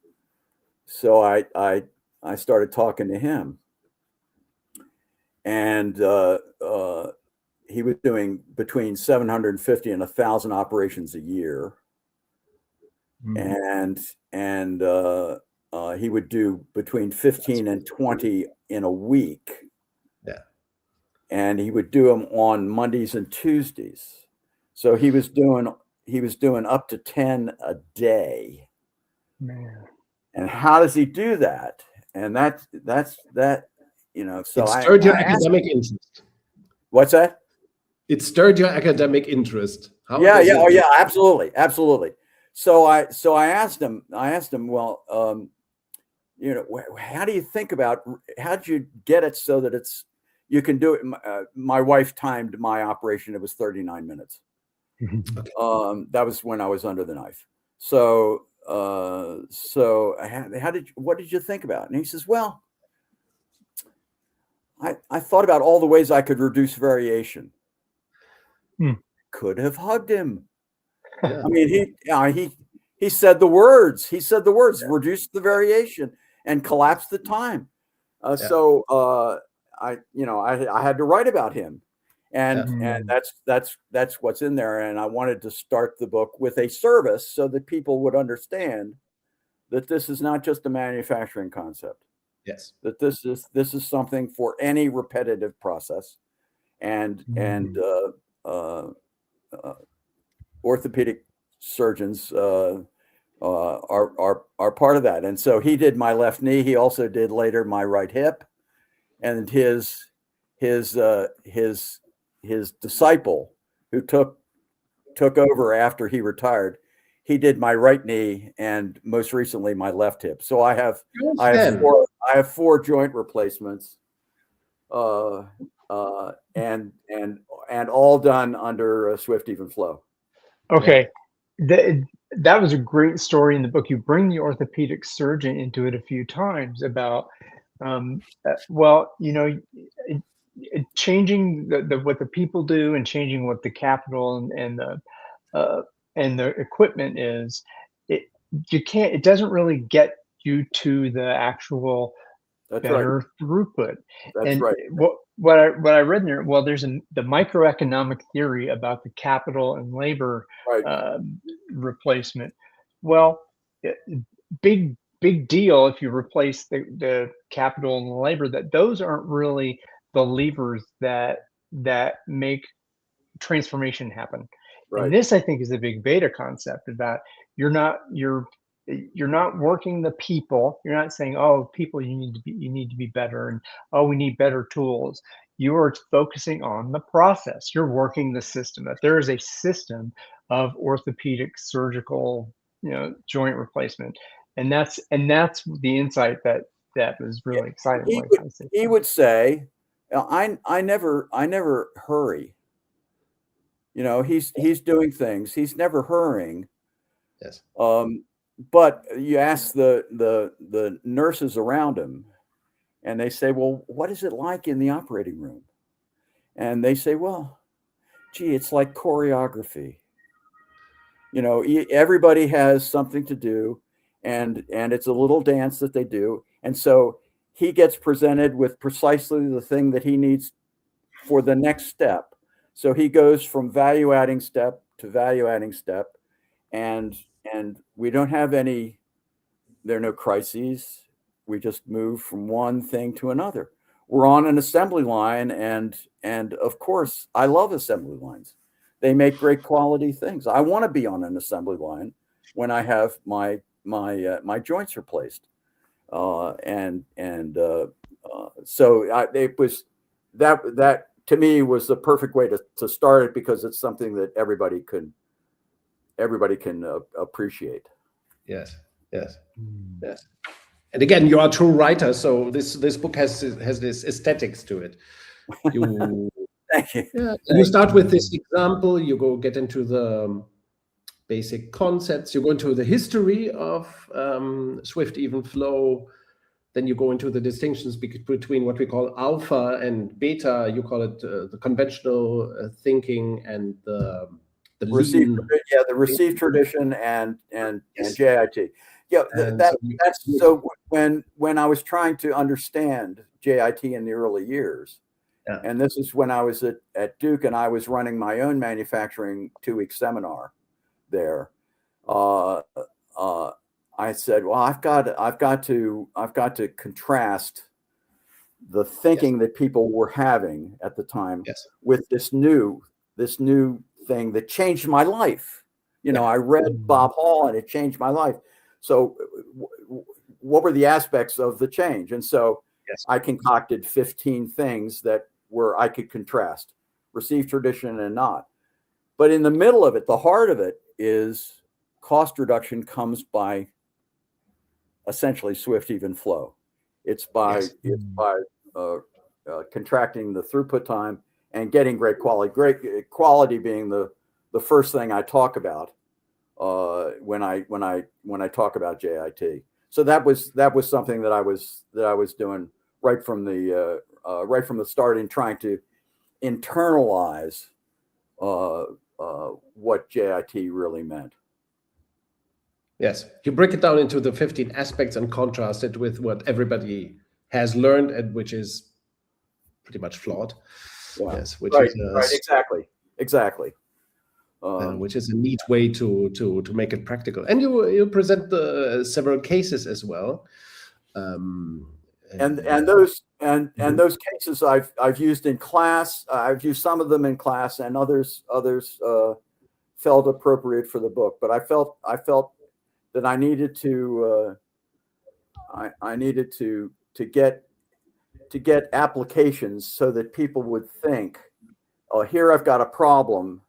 So I started talking to him, and he was doing between 750 and 1,000 operations a year. And he would do between 15 and 20 in a week. Yeah. And he would do them on Mondays and Tuesdays. So he was doing up to 10 a day. Man. And how does he do that? And that's you know, so it stirred your academic interest. What's that? It stirred your academic interest. Yeah, absolutely. So I asked him, well, you know, how do you think about, how did you get it so that you can do it? My wife timed my operation. It was 39 minutes. Okay. That was when I was under the knife. So what did you think about? And he says, well, I thought about all the ways I could reduce variation. Could have hugged him. Yeah. I mean, he said the words. He said the words, yeah. Reduce the variation and collapse the time. Yeah. So I had to write about him, and that's what's in there. And I wanted to start the book with a service so that people would understand that this is not just a manufacturing concept. Yes. That this is something for any repetitive process, and orthopedic surgeons are part of that. And so he did my left knee. He also did later my right hip, and his disciple who took over after he retired, he did my right knee and most recently my left hip. So I have four joint replacements, and all done under Swift Even Flow. Okay. That was a great story in the book. You bring the orthopedic surgeon into it a few times about, changing what the people do and changing what the capital and the equipment is. It doesn't really get you to the actual better throughput. That's right. What I read in there, well, there's the microeconomic theory about the capital and labor replacement. Well, big deal if you replace the capital and the labor. That those aren't really the levers that make transformation happen. Right. And this, I think, is a big beta concept about you're not working the people. You're not saying, oh, people, you need to be better, and oh, we need better tools. You are focusing on the process. You're working the system. That there is a system of orthopedic surgical, joint replacement, and that's the insight that was really exciting. He would say, I never hurry. He's doing things. He's never hurrying. Yes. But you ask the nurses around him, and they say, well, what is it like in the operating room? And they say, well, gee, it's like choreography. Everybody has something to do, and it's a little dance that they do. And so he gets presented with precisely the thing that he needs for the next step. So he goes from value adding step to value adding step, and we don't have there are no crises. We just move from one thing to another. We're on an assembly line, and of course, I love assembly lines. They make great quality things. I want to be on an assembly line when I have my joints replaced. So it was that to me was the perfect way to start it, because it's something that everybody can appreciate. Yes, yes, yes. And again, you are a true writer, so this book has this aesthetics to it. You Thank you. Yeah, you start with this example. You get into the basic concepts. You go into the history of swift even flow. Then you go into the distinctions between what we call alpha and beta. You call it the conventional thinking and the lean. The received tradition and Yes. JIT. Yeah, that's so so when I was trying to understand JIT in the early years, Yeah. and this is when I was at Duke and I was running my own manufacturing 2-week seminar there. I said, well, I've got to contrast the thinking that people were having at the time with this new thing that changed my life. I read Bob Hall and it changed my life. So what were the aspects of the change? And so I concocted 15 things that were I could contrast, received tradition and not. But in the middle of it, the heart of it is cost reduction comes by essentially swift even flow. It's by contracting the throughput time and getting great quality. Great quality being the first thing I talk about when I talk about JIT. So that was something that I was doing right from the start in trying to internalize what JIT really meant. Yes, you break it down into the 15 aspects and contrast it with what everybody has learned, and which is pretty much flawed. Yeah. Yes, which right, is exactly. Which is a neat way to make it practical. And you present the several cases as well. And those cases I've used in class. I've used some of them in class, and others felt appropriate for the book. But I felt that I needed to get applications so that people would think, oh, here I've got a problem.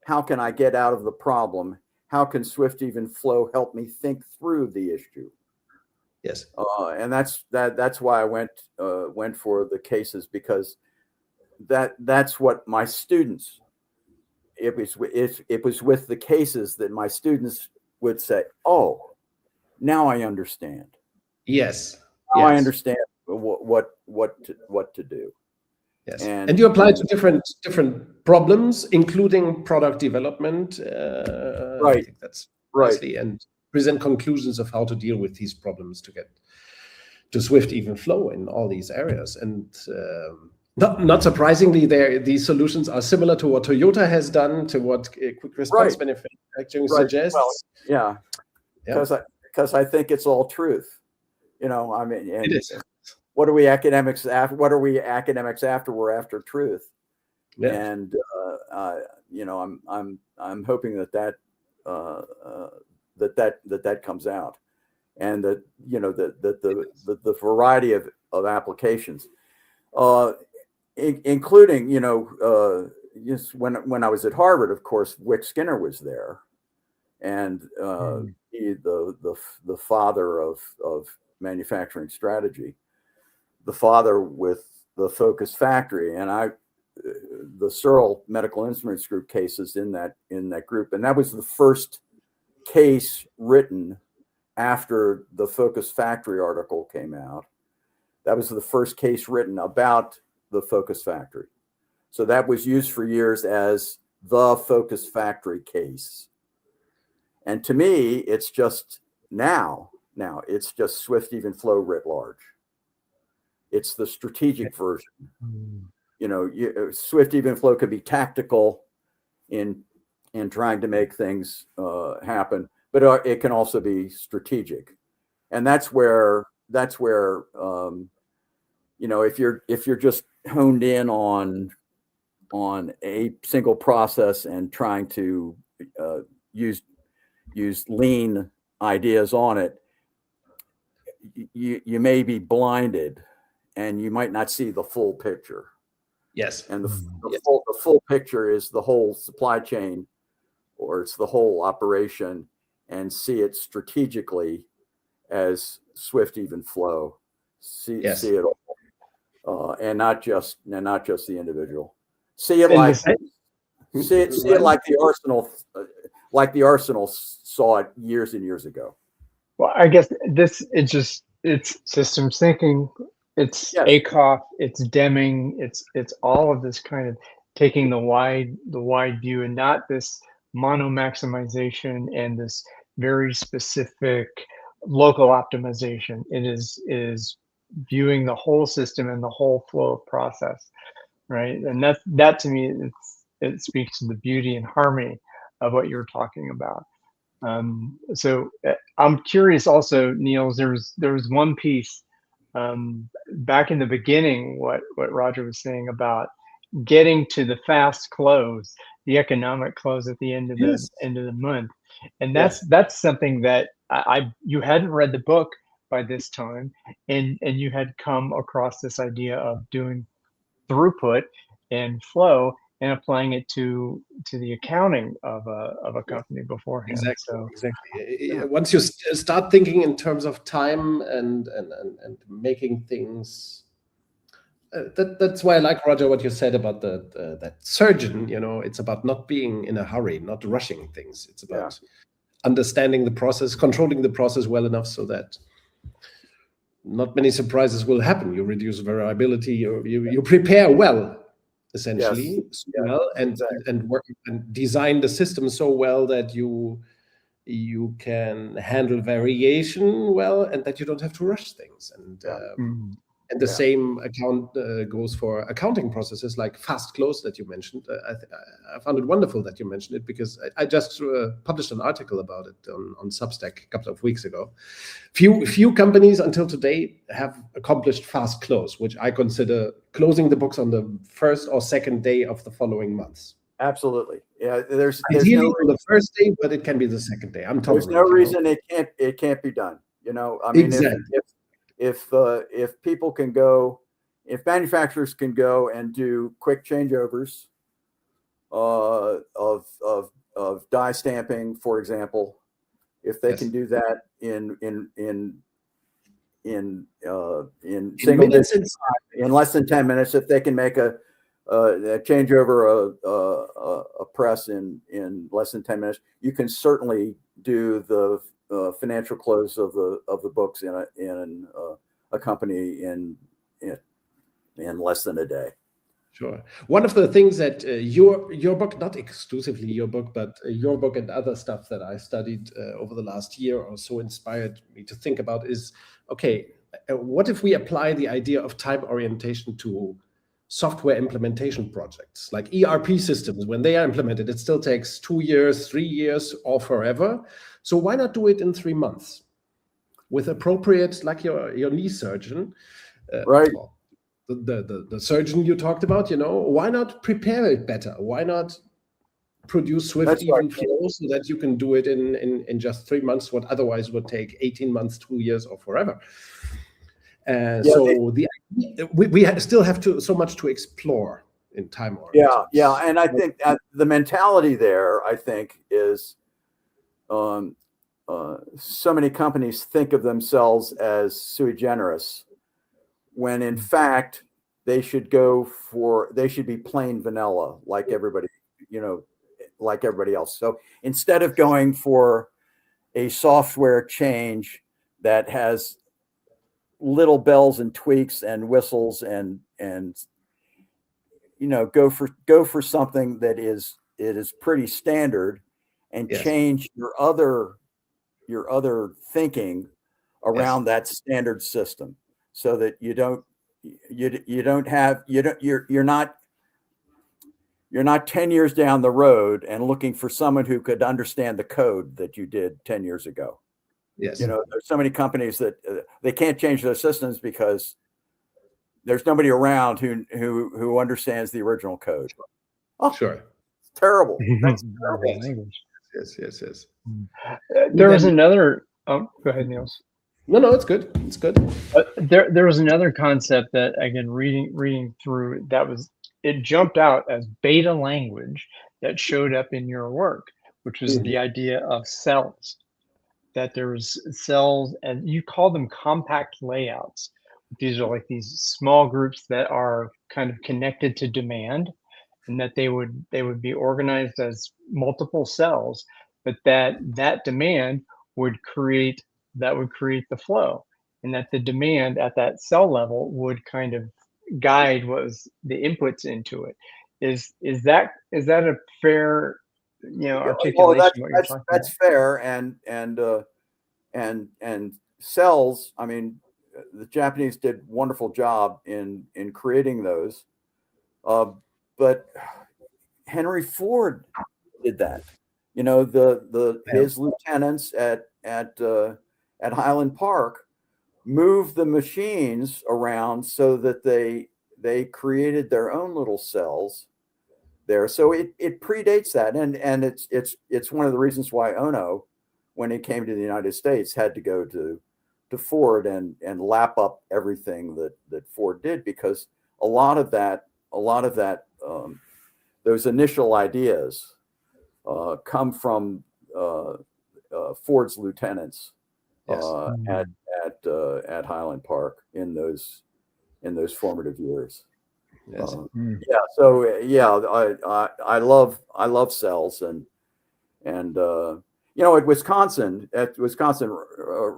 How can I get out of the problem? How can Swift Even Flow help me think through the issue? Yes. And that's why I went for the cases, because that's what my students, it was with the cases that my students would say, oh, now I understand. Yes. Now I understand what to do. Yes. And you apply to different problems, including product development. Right. I think that's nicely, and present conclusions of how to deal with these problems to get to Swift Even Flow in all these areas. And not surprisingly, these solutions are similar to what Toyota has done, to what quick response manufacturing suggests. Well, because I think it's all truth. I mean, and it is. What are we academics after? We're after truth. Yeah. And I'm hoping that comes out, and that the variety of applications, including when I was at Harvard, of course, Wick Skinner was there, and he the father of manufacturing strategy, the father with the Focus Factory, and the Searle Medical Instruments Group cases in that group, and that was the first case written after the Focus Factory article came out. That was the first case written about the Focus Factory. So that was used for years as the Focus Factory case. And to me, it's just now it's just Swift Even Flow writ large. It's the strategic version. Swift Even Flow could be tactical in trying to make things happen, but it can also be strategic. And that's where if you're just honed in on a single process and trying to use use lean ideas on it, you may be blinded, and you might not see the full picture. Yes. And the full picture is the whole supply chain, or it's the whole operation, and see it strategically as swift, even flow. See it all, and not just the individual. See it like like the Arsenal saw it years and years ago. Well, I guess it's systems thinking, it's ACOF, it's Deming, it's all of this kind of taking the wide view, and not this mono maximization and this very specific local optimization. It is viewing the whole system and the whole flow of process, right? And that to me, it speaks to the beauty and harmony of what you're talking about. So I'm curious also, Niels, there was one piece back in the beginning, what Roger was saying about getting to the fast close, the economic close at the end of the month. And that's something that you hadn't read the book by this time, and you had come across this idea of doing throughput and flow and applying it to the accounting of a company beforehand. Exactly. Once you start thinking in terms of time and making things, that's why I like, Roger, what you said about that surgeon. It's about not being in a hurry, not rushing things. It's about understanding the process, controlling the process well enough so that not many surprises will happen. You reduce variability. You prepare well, essentially, and work and design the system so well that you can handle variation well, and that you don't have to rush things. And the same goes for accounting processes like fast close that you mentioned. I found it wonderful that you mentioned it, because I just published an article about it on Substack a couple of weeks ago. Few companies until today have accomplished fast close, which I consider closing the books on the first or second day of the following months. Absolutely, yeah. There's ideally on the first day, but it can be the second day. There's no reason it can't be done. I mean, if people can go, if manufacturers can go and do quick changeovers of die stamping, for example, if they can do that in single digits, in less than 10 minutes, if they can make a changeover a press in less than 10 minutes, you can certainly do the financial close of the books in a company in less than a day. Sure. One of the things that your book, not exclusively your book, but your book and other stuff that I studied over the last year or so inspired me to think about is, okay, what if we apply the idea of time orientation to software implementation projects like ERP systems? When they are implemented, it still takes 2 years, 3 years, or forever. So why not do it in 3 months with appropriate, like your knee surgeon, right? The surgeon you talked about, why not prepare it better? Why not produce swift, even flow so that you can do it in just 3 months, what otherwise would take 18 months, 2 years, or forever? We still have so much to explore in time. Yeah, and I think the mentality there, I think, is so many companies think of themselves as sui generis, when in fact they should be plain vanilla, like everybody, like everybody else. So instead of going for a software change that has little bells and tweaks and whistles and go for something that is pretty standard, and change your other thinking around that standard system, so that you're not 10 years down the road and looking for someone who could understand the code that you did 10 years ago. Yes. There's so many companies that they can't change their systems because there's nobody around who understands the original code. Oh, sure. It's terrible. That's terrible. Yes. There was Then, another. Oh, go ahead, Niels. no, it's good. It's good. There was another concept that, again, reading through, it jumped out as beta language that showed up in your work, which was Mhm. the idea of cells. That there's cells, and you call them compact layouts. These are like these small groups that are kind of connected to demand, and that they would be organized as multiple cells, but that demand would create the flow, and that the demand at that cell level would kind of guide what was the inputs into it. Is that a fair, Yeah, well, articulation of what you're talking that's about? fair, and cells. I mean, the Japanese did wonderful job in creating those, but Henry Ford did that. You know, the Yeah. his lieutenants at Highland Park moved the machines around so that they created their own little cells there. So it predates that, and it's one of the reasons why Ono, when he came to the United States, had to go to Ford and lap up everything that Ford did, because a lot of that those initial ideas come from Ford's lieutenants Yes. uh, at Mm. at Highland Park in those formative years. Yes. Mm. Yeah, so yeah, I love cells, and at Wisconsin,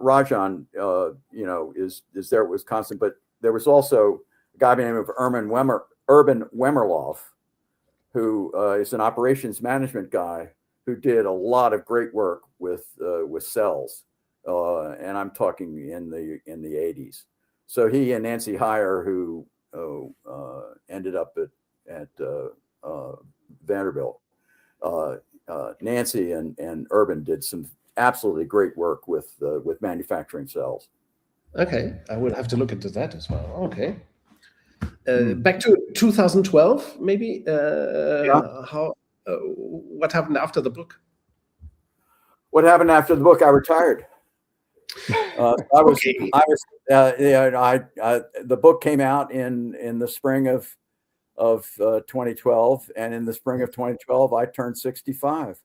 Rijon is there at Wisconsin, but there was also a guy by the name of Urban Wemerloff, who is an operations management guy who did a lot of great work with cells, and I'm talking in the 80s. So he and Nancy Heyer, who ended up at Vanderbilt, Nancy and Urban did some absolutely great work with manufacturing cells. Okay, I will have to look into that as well. Okay. Hmm. Back to 2012, maybe. Yeah. What happened after the book? What happened after the book? I retired. I was, Okay. I was, the book came out in the spring of 2012, and in the spring of 2012, I turned 65.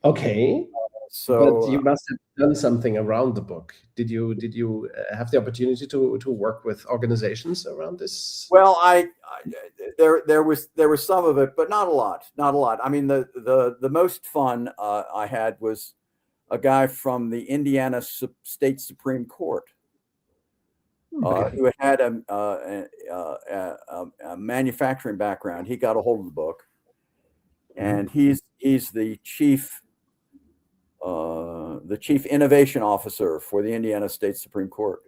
Okay. But So, you must have done something around the book. Did you have the opportunity to work with organizations around this? well, there was some of it, but not a lot, not a lot. I mean, the most fun I had was a guy from the Indiana State Supreme Court, Okay. who had a manufacturing background. He got a hold of the book, and he's the chief innovation officer for the Indiana State Supreme Court.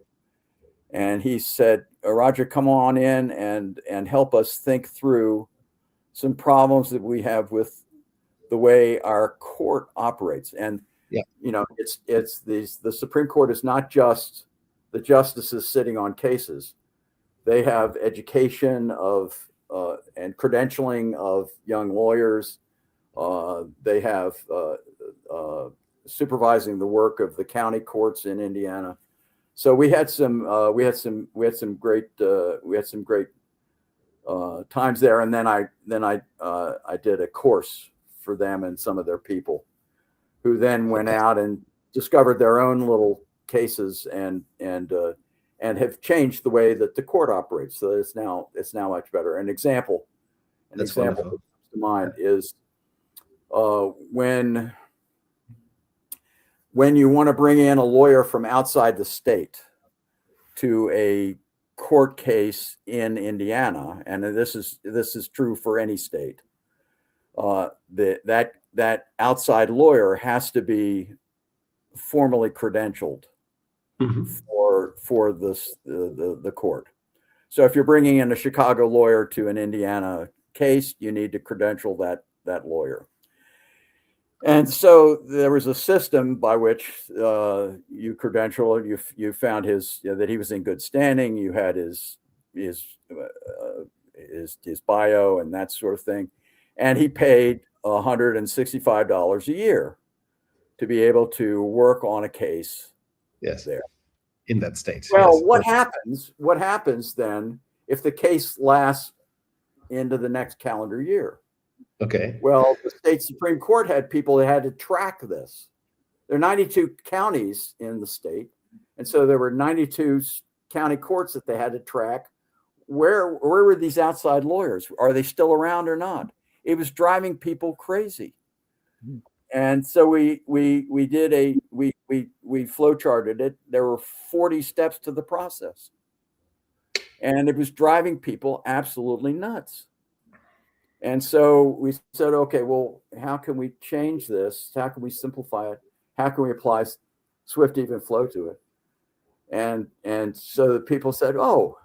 And he said, Roger, come on in and help us think through some problems that we have with the way our court operates. And Yeah. it's the Supreme Court is not just the justices sitting on cases. They have education of and credentialing of young lawyers. They have supervising the work of the county courts in Indiana. So we had some great times there, and then I did a course for them and some of their people, who then went out and discovered their own little cases and have changed the way that the court operates. So it's now much better. An example That's that wonderful. comes to mind is when you want to bring in a lawyer from outside the state to a court case in Indiana, and this is true for any state, that outside lawyer has to be formally credentialed Mhm. for the court. So if you're bringing in a Chicago lawyer to an Indiana case, you need to credential that lawyer. And so there was a system by which you credential. You found that he was in good standing. You had his bio and that sort of thing, and he paid $165 a year to be able to work on a case. Yes. There. In that state. Well, Yes. what happens? What happens then if the case lasts into the next calendar year? Okay. Well, the state Supreme Court had people that had to track this. There are 92 counties in the state, and so there were 92 county courts that they had to track. Where were these outside lawyers? Are they still around or not? It was driving people crazy. And so we flow charted it. There were 40 steps to the process, and it was driving people absolutely nuts. And so we said, okay, well, how can we change this? How can we simplify it? How can we apply Swift Even Flow to it? And so the people said, oh,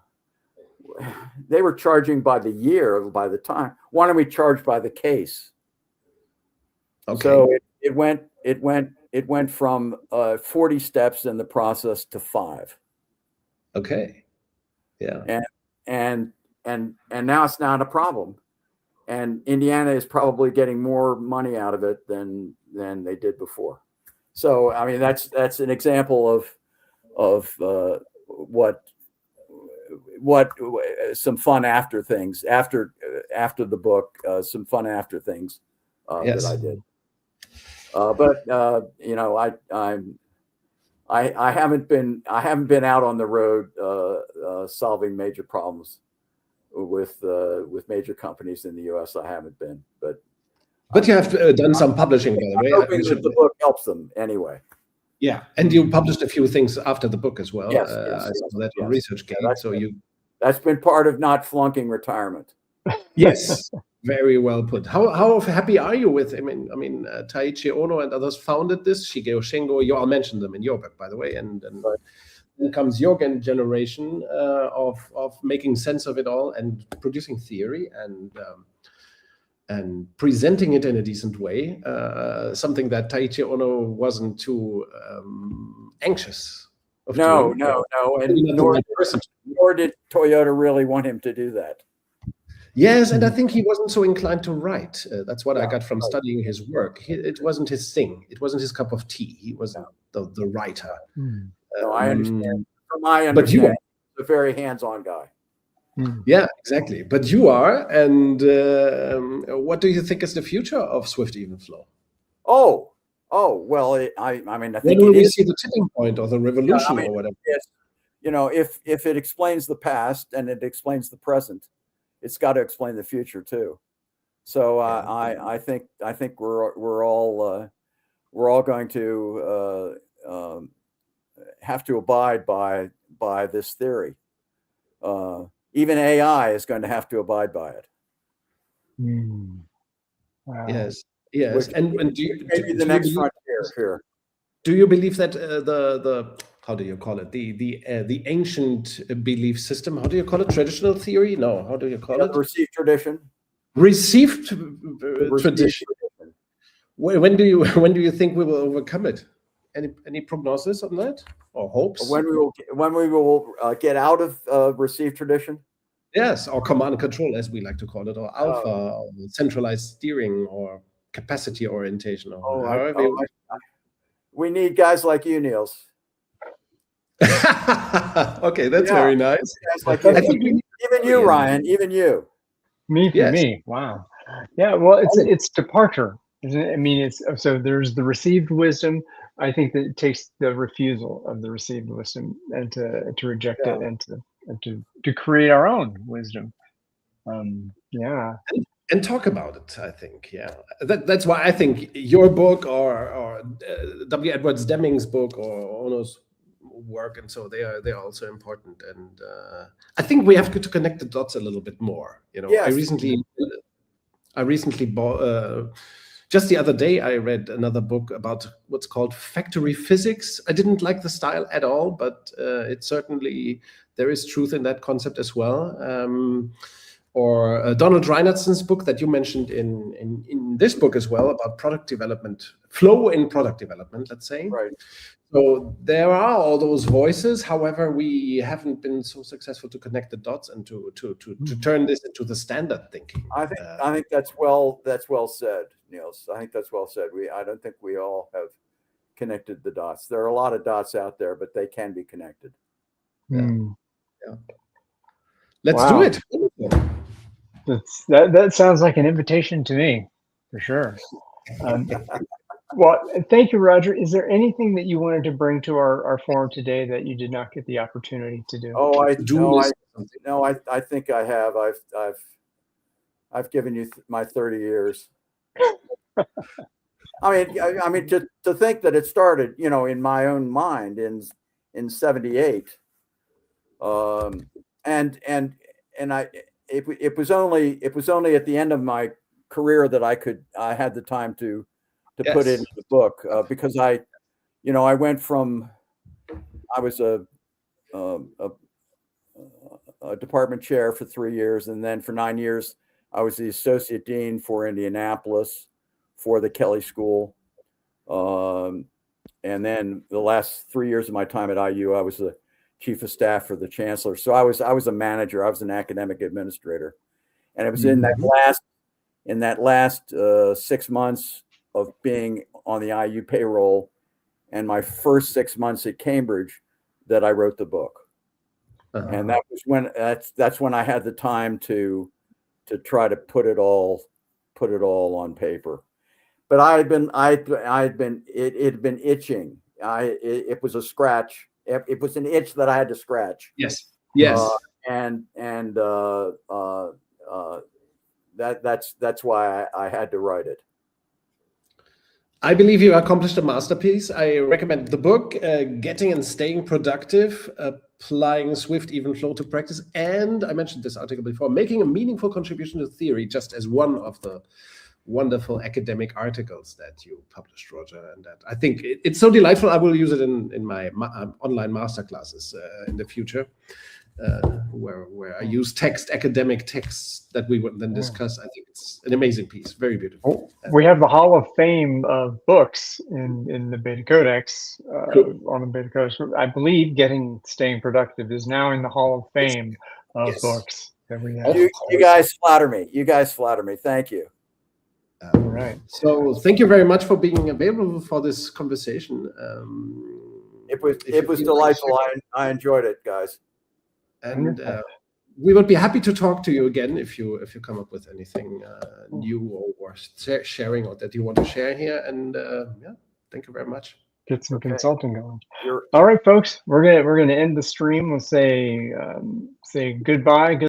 they were charging by the year, by the time. Why don't we charge by the case? Okay. So it went from 40 steps in the process to 5. Okay. Yeah. And now it's not a problem. And Indiana is probably getting more money out of it than they did before. So I mean that's an example of what some fun after things after the book, some fun after things yes. that I did. But you know, I haven't been out on the road solving major problems with major companies in the U.S. I haven't been, but you have done some publishing, by the way. I'm hoping that the book helps them anyway. Yeah, and you published a few things after the book as well. Yes, I saw that on ResearchGate. That's been part of not flunking retirement. Yes, very well put. How happy are you with? I mean, Taiichi Ohno and others founded this. Shigeo Shingo, you all mentioned them in your book, by the way, and then comes your generation of making sense of it all and producing theory and presenting it in a decent way. Something that Taiichi Ohno wasn't too anxious of doing. No, and nor did Toyota really want him to do that. Yes, and I think he wasn't so inclined to write. That's what I got from studying his work. It wasn't his thing. It wasn't his cup of tea. He wasn't the writer. No, I understand. From my understanding, but you are a very hands-on guy. Yeah, exactly. But you are, and what do you think is the future of Swift Even Flow? Oh, well, I mean, I think when will we see the tipping point or the revolution or whatever? You know, if it explains the past and it explains the present, it's got to explain the future too. So I think we're all going to have to abide by this theory. Even AI is going to have to abide by it. Wow. Yes. And do you, maybe the next frontier here. Do you believe that the how do you call it, the ancient belief system? How do you call it? Traditional theory? No. How do you call it? Received tradition. Received tradition. When do you think we will overcome it? Any prognosis on that or hopes? When we will get out of received tradition? Yes, or command and control, as we like to call it, or alpha, or centralized steering, or capacity orientation. Or we need guys like you, Niels. Okay, that's very nice. Like even you, Ryan, even you. Me. Wow. Yeah. Well, it's departure. I mean, it's so there's the received wisdom. I think that it takes the refusal of the received wisdom and to reject it and to create our own wisdom. And talk about it. I think, that's why I think your book or W. Edwards Deming's book or Ohno's work, and so they are also important. And I think we have to connect the dots a little bit more. You know, I recently bought. Just the other day, I read another book about what's called factory physics. I didn't like the style at all, but it certainly, there is truth in that concept as well. or Donald Reinertson's book that you mentioned in this book as well, about product development, flow in product development, let's say. Right. So there are all those voices. However, we haven't been so successful to connect the dots and to turn this into the standard thinking. I think that's well said, Niels. I think that's well said. I don't think we all have connected the dots. There are a lot of dots out there, but they can be connected. Yeah. Let's do it. That sounds like an invitation to me, for sure. Well, thank you, Roger. Is there anything that you wanted to bring to our forum today that you did not get the opportunity to do? Oh, I think I have. I've given you my 30 years. I mean, to think that it started, in my own mind in '78, it was only at the end of my career that I had the time to put it in the book, because I went from, I was a department chair for 3 years, and then for 9 years I was the associate dean for Indianapolis for the Kelley School, and then the last 3 years of my time at IU I was the chief of staff for the chancellor. So I was a manager. I was an academic administrator, and it was in that last 6 months of being on the IU payroll and my first 6 months at Cambridge that I wrote the book. And that was that's when I had the time to try to put it all on paper. But it had been itching. It was a scratch. It was an itch that I had to scratch. Yes. That's why I had to write it. I believe you accomplished a masterpiece. I recommend the book, Getting and Staying Productive, Applying Swift Even Flow to Practice. And I mentioned this article before, Making a Meaningful Contribution to Theory, just as one of the wonderful academic articles that you published, Roger. And that I think it's so delightful. I will use it in my online masterclasses in the future, where I use academic texts that we would then discuss. I think it's an amazing piece, very beautiful. We have the Hall of Fame of books in the Beta Codex, on the Beta Codex. I believe Staying Productive is now in the Hall of Fame of books that we have. You guys flatter me. Thank you. All right. So thank you very much for being available for this conversation. It was delightful. I enjoyed it, guys. And we would be happy to talk to you again if you come up with anything new or worth sharing or that you want to share here. And thank you very much. Get some consulting going. All right, folks, we're gonna end the stream. We'll say goodbye.